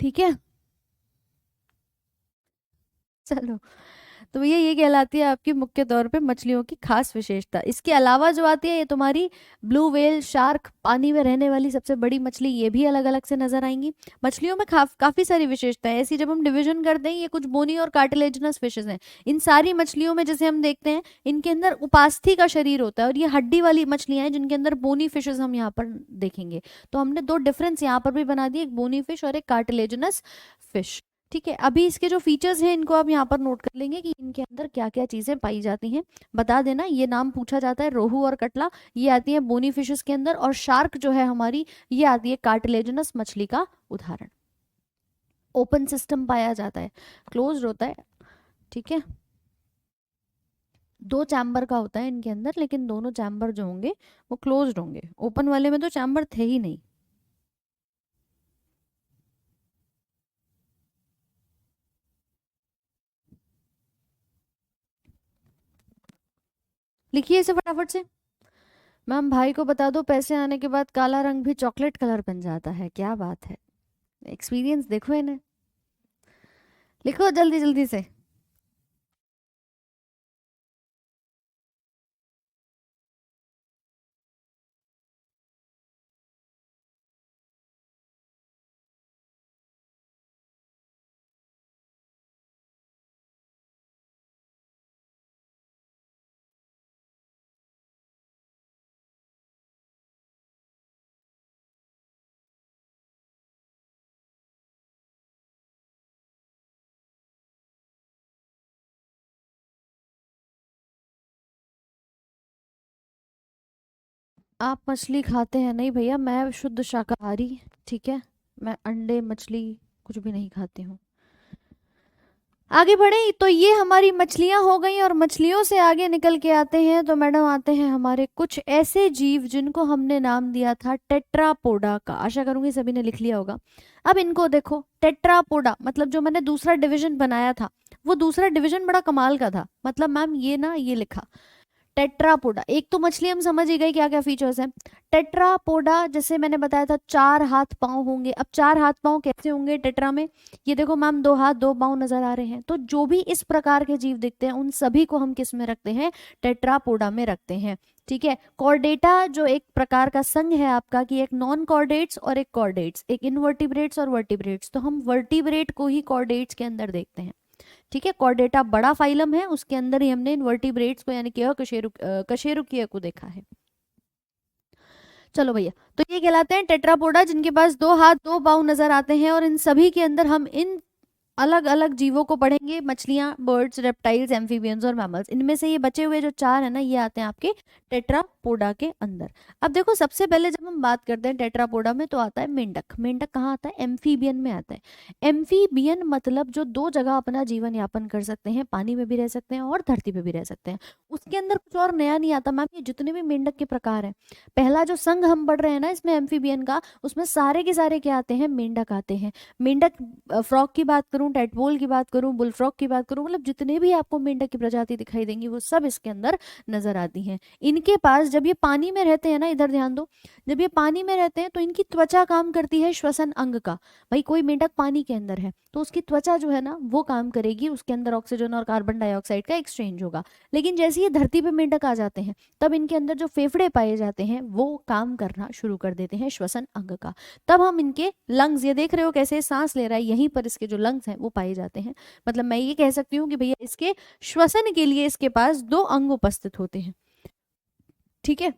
ठीक है, चलो, तो भैया ये कहलाती है आपकी मुख्य तौर पे मछलियों की खास विशेषता। इसके अलावा जो आती है ये तुम्हारी ब्लू व्हेल, शार्क, पानी में रहने वाली सबसे बड़ी मछली, ये भी अलग अलग से नजर आएंगी। मछलियों में काफी सारी विशेषताएं ऐसी, जब हम डिवीजन करते हैं, ये कुछ बोनी और कार्टिलेजिनस फिशेज हैं। इन सारी मछलियों में जैसे हम देखते हैं, इनके अंदर उपास्थि का शरीर होता है, और ये हड्डी वाली मछलियां हैं जिनके अंदर बोनी फिशेज हम यहाँ पर देखेंगे। तो हमने दो डिफरेंस यहाँ पर भी बना दिए, एक बोनी फिश और एक कार्टिलेजिनस फिश। ठीक है, अभी इसके जो फीचर्स हैं इनको आप यहाँ पर नोट कर लेंगे कि इनके अंदर क्या क्या चीजें पाई जाती हैं। बता देना, ये नाम पूछा जाता है, रोहू और कटला ये आती है बोनी फिशेस के अंदर, और शार्क जो है हमारी, ये आती है कार्टिलेजिनस मछली का उदाहरण। ओपन सिस्टम पाया जाता है, क्लोज होता है। ठीक है, दो चैम्बर का होता है इनके अंदर, लेकिन दोनों चैम्बर जो होंगे वो क्लोज्ड होंगे। ओपन वाले में तो चैम्बर थे ही नहीं। लिखिए इसे फटाफट से। मैम भाई को बता दो, पैसे आने के बाद काला रंग भी चॉकलेट कलर बन जाता है। क्या बात है, एक्सपीरियंस देखो इन्हें। लिखो जल्दी जल्दी से। आप मछली खाते हैं? नहीं भैया, मैं शुद्ध शाकाहारी। ठीक है, मैं अंडे, मछली कुछ भी नहीं खाती हूँ। आगे बढ़े, तो ये हमारी मछलियां हो गई, और मछलियों से आगे निकल के आते हैं तो मैडम आते हैं हमारे कुछ ऐसे जीव जिनको हमने नाम दिया था टेट्रापोडा का। आशा करूंगी सभी ने लिख लिया होगा। अब इनको देखो, टेट्रापोडा मतलब जो मैंने दूसरा डिवीजन बनाया था, वो दूसरा डिवीजन बड़ा कमाल का था। मतलब मैम ये ना, ये लिखा टेट्रापोडा। एक तो मछली हम समझ ही गए क्या क्या फीचर्स हैं। टेट्रापोडा जैसे मैंने बताया था, चार हाथ पांव होंगे। अब चार हाथ पांव कैसे होंगे टेट्रा में, ये देखो मैम, दो हाथ दो पांव नजर आ रहे हैं। तो जो भी इस प्रकार के जीव दिखते हैं उन सभी को हम किस में रखते हैं, टेट्रापोडा में रखते हैं। ठीक है, कॉर्डेटा जो एक प्रकार का संघ है आपका, कि एक नॉन कॉर्डेट्स और एक कॉर्डेट्स, एक इनवर्टिब्रेट्स और वर्टिब्रेट्स, तो हम वर्टिब्रेट को ही कॉर्डेट्स के अंदर देखते हैं। ठीक है, कॉर्डेटा बड़ा फाइलम है, उसके अंदर ही हमने इनवर्टिब्रेट्स को यानी कि कशेरुकिया को देखा है। चलो भैया, तो ये कहलाते हैं टेट्रापोडा, जिनके पास दो हाथ दो पाँव नजर आते हैं, और इन सभी के अंदर हम इन अलग अलग जीवों को पढ़ेंगे, मछलियां, बर्ड्स, रेप्टाइल्स, एम्फीबियंस और मैमल्स। इनमें से ये बचे हुए जो 4 है ना, ये आते हैं आपके टेट्रापोडा के अंदर। अब देखो सबसे पहले जब हम बात करते हैं टेट्रापोडा में, तो आता है मेंढक। मेंढक कहाँ आता है? एम्फीबियन में आता है। एम्फीबियन मतलब जो 2 जगह अपना जीवन यापन कर सकते हैं, पानी में भी रह सकते हैं और धरती पे भी रह सकते हैं। उसके अंदर कुछ और नया नहीं आता मैम। ये जितने भी मेंढक के प्रकार हैं, पहला जो संघ हम पढ़ रहे हैं ना इसमें एम्फीबियन का, उसमें सारे के सारे क्या आते हैं? मेंढक आते हैं। मेंढक फ्रॉग की बात करूं, टेडपोल की बात करूं, बुल फ्रॉग की बात करूं, मतलब जितने भी आपको मेंढक की प्रजाति दिखाई देंगी वो सब इसके अंदर नजर आती हैं। इनके पास जब ये पानी में रहते हैं ना, इधर ध्यान दो, जब ये पानी में रहते हैं तो इनकी त्वचा काम करती है श्वसन अंग का। भाई कोई मेंढक पानी के अंदर है तो उसकी त्वचा जो है ना वो काम करेगी, उसके अंदर ऑक्सीजन और कार्बन डाइऑक्साइड का एक्सचेंज होगा। लेकिन जैसे ही धरती पे मेंढक आ जाते हैं तब इनके अंदर जो फेफड़े पाए जाते हैं वो काम करना शुरू कर देते हैं श्वसन अंग का। तब हम इनके लंग्स, ये देख रहे हो कैसे सांस ले रहा है, यहीं पर इसके जो लंग्स हैं वो पाए जाते हैं। मतलब मैं ये कह सकती हूँ कि भैया इसके श्वसन के लिए इसके पास 2 अंग उपस्थित होते हैं। ठीक है,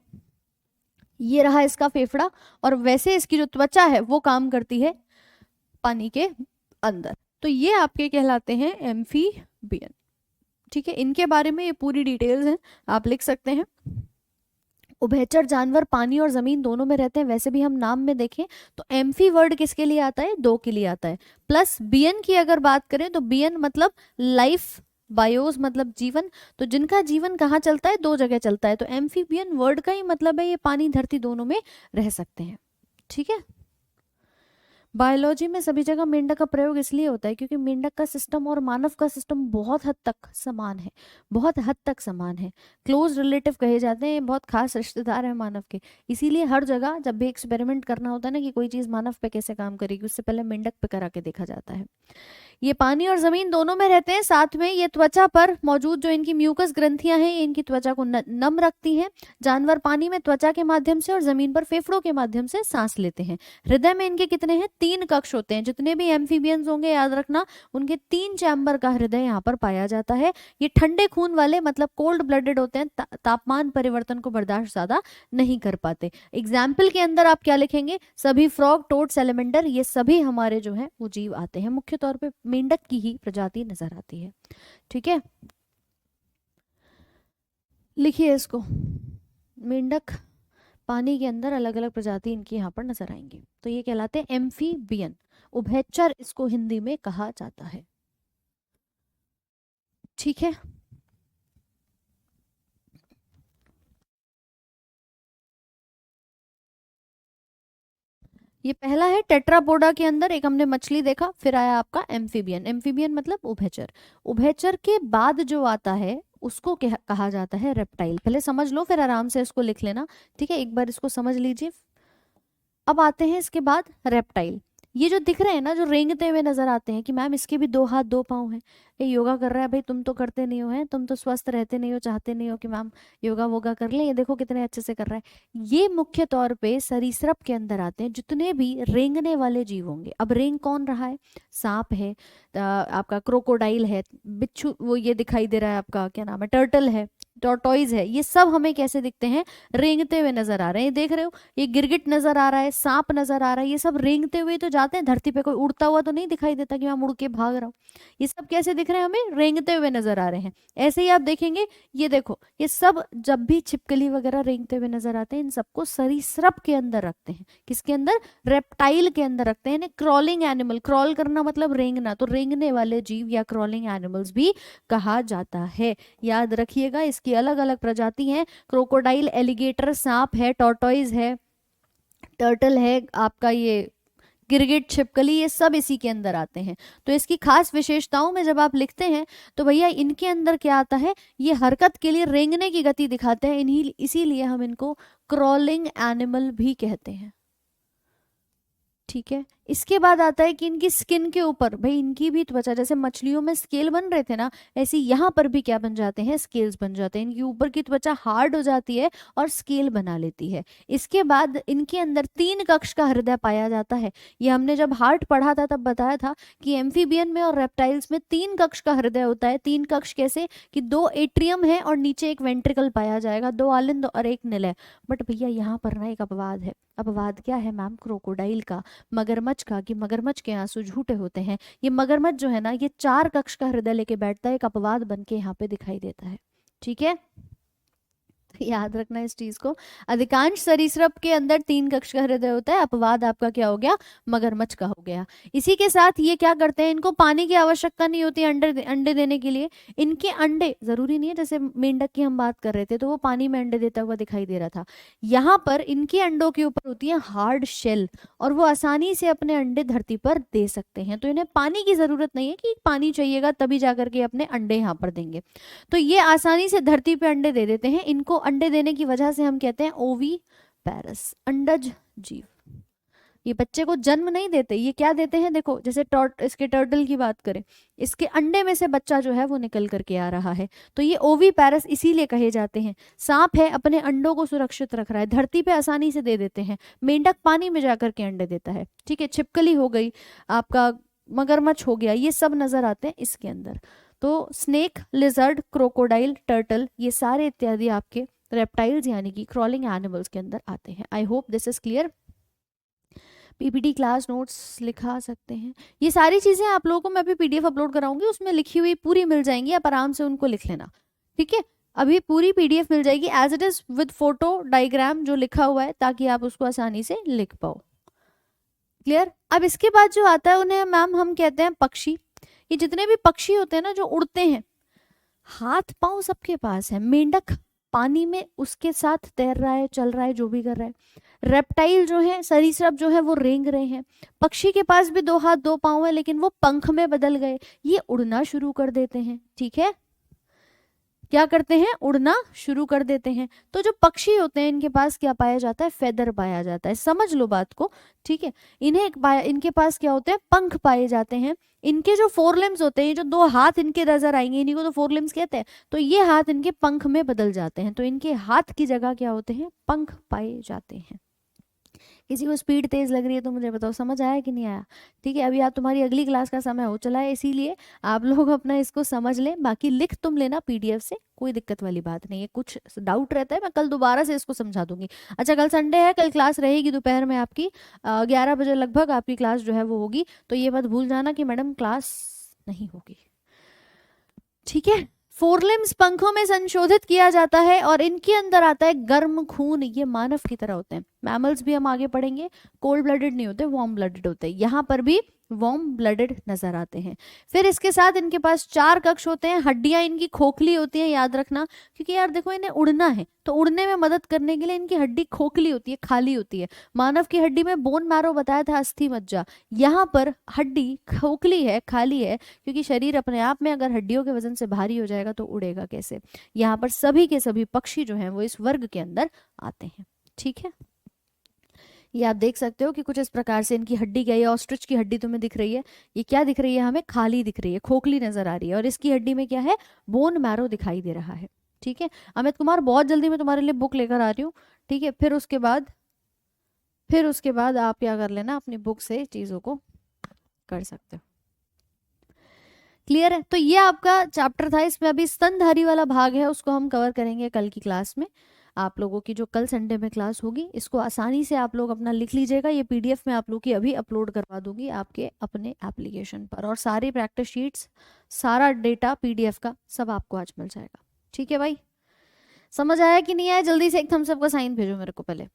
ये रहा इसका फेफड़ा, और वैसे इसकी जो त्वचा है वो काम करती है पानी के अंदर। तो ये आपके कहलाते हैं एम्फीबियन। ठीक है, इनके बारे में ये पूरी डिटेल्स हैं, आप लिख सकते हैं। उभयचर जानवर पानी और जमीन दोनों में रहते हैं। वैसे भी हम नाम में देखें तो एम्फी वर्ड किसके लिए आता है? 2 के लिए आता है। प्लस बियन की अगर बात करें तो बियन मतलब लाइफ, बायोस मतलब जीवन। तो जिनका जीवन कहाँ चलता है? 2 जगह चलता है। तो एम्फीबियन वर्ड का ही मतलब है ये पानी धरती दोनों में रह सकते हैं। ठीक है, बायोलॉजी में सभी जगह मेंढक का प्रयोग इसलिए होता है क्योंकि मेंढक का सिस्टम और मानव का सिस्टम बहुत हद तक समान है, बहुत हद तक समान है। क्लोज रिलेटिव कहे जाते हैं, बहुत खास रिश्तेदार है मानव के। इसीलिए हर जगह जब भी एक्सपेरिमेंट करना होता है ना कि कोई चीज़ मानव पे कैसे काम करेगी, उससे पहले मेंढक पे करा के देखा जाता है। ये पानी और जमीन दोनों में रहते हैं। साथ में ये त्वचा पर मौजूद जो इनकी म्यूकस ग्रंथियां हैं, इनकी त्वचा को नम रखती हैं। जानवर पानी में त्वचा के माध्यम से और जमीन पर फेफड़ों के माध्यम से सांस लेते हैं। हृदय में इनके कितने हैं? 3 कक्ष होते हैं। जितने भी एम्फीबियंस होंगे याद रखना, उनके 3 चैम्बर का हृदय यहाँ पर पाया जाता है। ये ठंडे खून वाले मतलब कोल्ड ब्लडेड होते हैं, तापमान परिवर्तन को बर्दाश्त ज्यादा नहीं कर पाते। एग्जाम्पल के अंदर आप क्या लिखेंगे? सभी फ्रॉग, टोड, सैलेमेंडर, ये सभी हमारे जो है वो जीव आते हैं। मुख्य तौर पे मेंढक की ही प्रजाति नजर आती है। ठीक है, लिखिए इसको। मेंढक पानी के अंदर अलग अलग प्रजाति इनकी यहाँ पर नजर आएंगी। तो ये कहलाते हैं एम्फीबियन। उभयचर इसको हिंदी में कहा जाता है। ठीक है, ये पहला है टेट्रापोडा के अंदर। एक हमने मछली देखा, फिर आया आपका एम्फीबियन। एम्फीबियन मतलब उभयचर। उभयचर के बाद जो आता है उसको कहा जाता है रेप्टाइल। पहले समझ लो फिर आराम से इसको लिख लेना। ठीक है, एक बार इसको समझ लीजिए। अब आते हैं इसके बाद रेप्टाइल। ये जो दिख रहे हैं ना, जो रेंगते हुए नजर आते हैं कि मैम इसके भी 2 हाथ 2 पाँव हैं, ये योगा कर रहा है। भाई तुम तो करते नहीं हो, हैं तुम तो स्वस्थ रहते नहीं हो, चाहते नहीं हो कि मैम योगा वोगा कर ले, ये देखो कितने अच्छे से कर रहा है। ये मुख्य तौर पे सरीसृप के अंदर आते हैं, जितने भी रेंगने वाले जीव होंगे। अब रेंग कौन रहा है? सांप है, आपका क्रोकोडाइल है, बिच्छू, वो ये दिखाई दे रहा है आपका क्या नाम है, टर्टल है, टॉर्टोइज है। ये सब हमें कैसे दिखते हैं? रेंगते हुए नजर आ रहे हैं। देख रहे हो, ये गिरगिट नजर आ रहा है, सांप नजर आ रहा है, ये सब रेंगते हुए तो जाते हैं। धरती पे कोई उड़ता हुआ तो नहीं दिखाई देता कि मैं उड़ के भाग रहा हूँ। ये सब कैसे दिख रहे हैं? हमें रेंगते हुए नजर आ रहे हैं। ऐसे ही आप देखेंगे, ये देखो, ये सब जब भी छिपकली वगैरह रेंगते हुए नजर आते हैं, इन सबको सरीसृप के अंदर रखते हैं। किसके अंदर? रेप्टाइल के अंदर रखते हैं। क्रॉलिंग एनिमल, क्रॉल करना मतलब रेंगना, तो रेंगने वाले जीव या क्रॉलिंग एनिमल्स भी कहा जाता है। याद रखिएगा, इसकी अलग अलग प्रजाति हैं। क्रोकोडाइल, एलिगेटर, सांप है, टॉर्टोइज है, टर्टल है, आपका ये गिरगिट, छिपकली, ये सब इसी के अंदर आते हैं। तो इसकी खास विशेषताओं में जब आप लिखते हैं तो भैया इनके अंदर क्या आता है? ये हरकत के लिए रेंगने की गति दिखाते हैं, इन्हीं इसीलिए हम इनको क्रॉलिंग एनिमल भी कहते हैं। ठीक है, इसके बाद आता है कि इनकी स्किन के ऊपर, भाई इनकी भी त्वचा, जैसे मछलियों में स्केल बन रहे थे ना, ऐसे यहाँ पर भी क्या बन जाते हैं? स्केल्स बन जाते हैं। इनकी ऊपर की त्वचा हार्ड हो जाती है और स्केल बना लेती है। इसके बाद इनके अंदर 3 कक्ष का हृदय पाया जाता है। ये हमने जब हार्ट पढ़ा था तब बताया था कि एम्फीबियन में और रेप्टाइल्स में 3 कक्ष का हृदय होता है। 3 कक्ष कैसे? कि 2 एट्रियम है और नीचे एक वेंट्रिकल पाया जाएगा, 2 आलिंद और एक निलय। बट भैया यहाँ पर ना एक अपवाद है। अपवाद क्या है मैम? क्रोकोडाइल का। मगरमच्छ मगरमच्छ का कि मगरमच्छ के आंसू झूठे होते हैं। ये मगरमच्छ जो है ना, ये 4 कक्ष का हृदय लेके बैठता है, एक अपवाद बन के यहाँ पे दिखाई देता है। ठीक है, याद रखना इस चीज को। अधिकांश सरीसृप के अंदर 3 कक्ष का हृदय होता है, अपवाद आपका क्या हो गया, मगरमच्छ का हो गया। इसी के साथ ये क्या करते हैं, इनको पानी की आवश्यकता नहीं होती अंडे देने के लिए। इनके अंडे जरूरी नहीं है, जैसे मेंढक की हम बात कर रहे थे तो वो पानी में अंडे देता हुआ दिखाई दे रहा था, यहाँ पर इनके अंडों के ऊपर होती है हार्ड शेल, और वो आसानी से अपने अंडे धरती पर दे सकते हैं। तो इन्हें पानी की जरूरत नहीं है कि पानी चाहिएगा तभी जाकर के अपने अंडे यहाँ पर देंगे, तो ये आसानी से धरती पे अंडे दे देते हैं। इनको अंडे देने की वजह से हम कहते हैं ओवी पैरस, अंडज जीव। ये बच्चे को जन्म नहीं देते, ये क्या देते हैं, देखो जैसे इसके टर्टल की बात करें, इसके अंडे में से बच्चा जो है वो निकल करके आ रहा है, तो ये ओवी पैरस इसीलिए कहे जाते हैं। सांप है, अपने अंडों को सुरक्षित रख रहा है, धरती पे आसानी से दे देते हैं। मेंढक पानी में जाकर के अंडे देता है। ठीक है, छिपकली हो गई, आपका मगरमच्छ हो गया, ये सब नजर आते हैं इसके अंदर। तो स्नेक, लिजर्ड, क्रोकोडाइल, टर्टल, ये सारे इत्यादि आपके रेप्टाइल्स यानी कि क्रॉलिंग एनिमल्स के अंदर आते हैं। I hope this is clear. PPT class notes लिखा सकते हैं, ये सारी चीजें आप लोगों को मैं अभी पीडीएफ अपलोड कराऊंगी, उसमें लिखी हुई पूरी मिल जाएंगी, आप आराम से उनको लिख लेना। ठीक है, अभी पूरी पीडीएफ मिल जाएगी as it is with photo diagram जो लिखा हुआ है, ताकि आप उसको आसानी से लिख पाओ। क्लियर। अब इसके बाद जो आता है उन्हें मैम हम कहते हैं पक्षी। ये जितने भी पक्षी होते हैं ना जो उड़ते हैं, हाथ पांव सबके पास है। मेंढक पानी में उसके साथ तैर रहा है, चल रहा है, जो भी कर रहा है। रेप्टाइल जो है, सरीसृप जो है वो रेंग रहे हैं। पक्षी के पास भी 2 हाथ 2 पांव है, लेकिन वो पंख में बदल गए, ये उड़ना शुरू कर देते हैं। ठीक है, क्या करते हैं, उड़ना शुरू कर देते हैं। तो जो पक्षी होते हैं इनके पास क्या पाया जाता है, फेदर पाया जाता है। समझ लो बात को। ठीक है, इनके पास क्या होते हैं, पंख पाए जाते हैं। इनके जो 4 लिम्स होते हैं, ये जो 2 हाथ इनके नजर आएंगे, इन्हीं को तो 4 लिम्स कहते हैं, तो ये हाथ इनके पंख में बदल जाते हैं, तो इनके हाथ की जगह क्या होते हैं, पंख पाए जाते हैं। किसी को स्पीड तेज लग रही है तो मुझे बताओ, समझ आया कि नहीं आया। ठीक है, अभी आप तुम्हारी अगली क्लास का समय हो चला है, इसीलिए आप लोग अपना इसको समझ लें, बाकी लिख तुम लेना पीडीएफ से, कोई दिक्कत वाली बात नहीं है। कुछ डाउट रहता है मैं कल दोबारा से इसको समझा दूंगी। अच्छा, कल संडे है, कल क्लास रहेगी दोपहर में आपकी 11 बजे लगभग आपकी क्लास जो है वो होगी, तो ये मत भूल जाना कि मैडम क्लास नहीं होगी। ठीक है, 4 लिम्स पंखों में संशोधित किया जाता है और इनके अंदर आता है गर्म खून। ये मानव की तरह होते हैं। मैमल्स भी हम आगे पढ़ेंगे, कोल्ड ब्लडेड नहीं होते, वार्म ब्लडेड होते हैं। यहाँ पर भी वार्म ब्लडेड नजर आते हैं। फिर इसके साथ इनके पास 4 कक्ष होते हैं। हड्डियां इनकी खोखली होती हैं, याद रखना, क्योंकि यार देखो इन्हें उड़ना है, तो उड़ने में मदद करने के लिए इनकी हड्डी खोखली होती है, खाली होती है। मानव की हड्डी में बोन मैरो बताया था, अस्थि मज्जा, यहाँ पर हड्डी खोखली है, खाली है, क्योंकि शरीर अपने आप में अगर हड्डियों के वजन से भारी हो जाएगा तो उड़ेगा कैसे। यहाँ पर सभी के सभी पक्षी जो हैं वो इस वर्ग के अंदर आते हैं। ठीक है, ये आप देख सकते हो कि कुछ इस प्रकार से इनकी हड्डी क्या है। ऑस्ट्रिच की हड्डी तुम्हें दिख रही है, ये क्या दिख रही है हमें, खाली दिख रही है, खोखली नजर आ रही है, और इसकी हड्डी में क्या है, बोन मैरो दिखाई दे रहा है। ठीक है, अमित कुमार बहुत जल्दी मैं तुम्हारे लिए बुक लेकर आ रही हूँ। ठीक है, फिर उसके बाद आप क्या कर लेना, अपनी बुक से चीजों को कर सकते हो। क्लियर है, तो ये आपका चैप्टर था। इसमें अभी स्तनधारी वाला भाग है, उसको हम कवर करेंगे कल की क्लास में। आप लोगों की जो कल संडे में क्लास होगी, इसको आसानी से आप लोग अपना लिख लीजिएगा। ये पीडीएफ में आप लोग की अभी अपलोड करवा दूंगी आपके अपने एप्लीकेशन पर, और सारी प्रैक्टिस शीट्स, सारा डेटा पीडीएफ का सब आपको आज मिल जाएगा। ठीक है भाई, समझ आया कि नहीं आया, जल्दी से एक थम्स अप का साइन भेजो मेरे को पहले,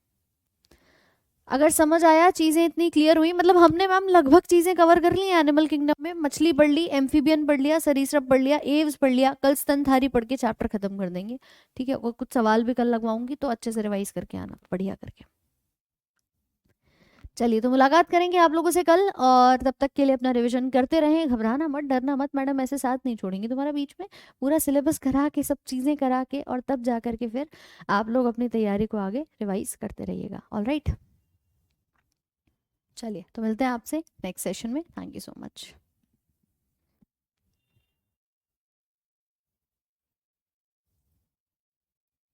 अगर समझ आया, चीजें इतनी क्लियर हुई। मतलब हमने मैम लगभग चीजें कवर कर ली हैं एनिमल किंगडम में। मछली पढ़ ली, एम्फीबियन पढ़ लिया, सरीसृप पढ़ लिया, एव्स पढ़ लिया। कल स्तनधारी पढ़ के चैप्टर खत्म कर देंगे। ठीक है, और कुछ सवाल भी कल लगवाऊंगी, तो अच्छे से रिवाइज करके आना, बढ़िया करके। चलिए, तो मुलाकात करेंगे आप लोगों से कल, और तब तक के लिए अपना रिवीजन करते रहें। घबराना मत, डरना मत, मैडम ऐसे साथ नहीं छोड़ेंगे तुम्हारा बीच में। पूरा सिलेबस करा के, सब चीज़ें करा के, और तब जा करके फिर आप लोग अपनी तैयारी को आगे रिवाइज करते रहिएगा। ऑलराइट, चलिए तो मिलते हैं आपसे नेक्स्ट सेशन में। Thank you so much.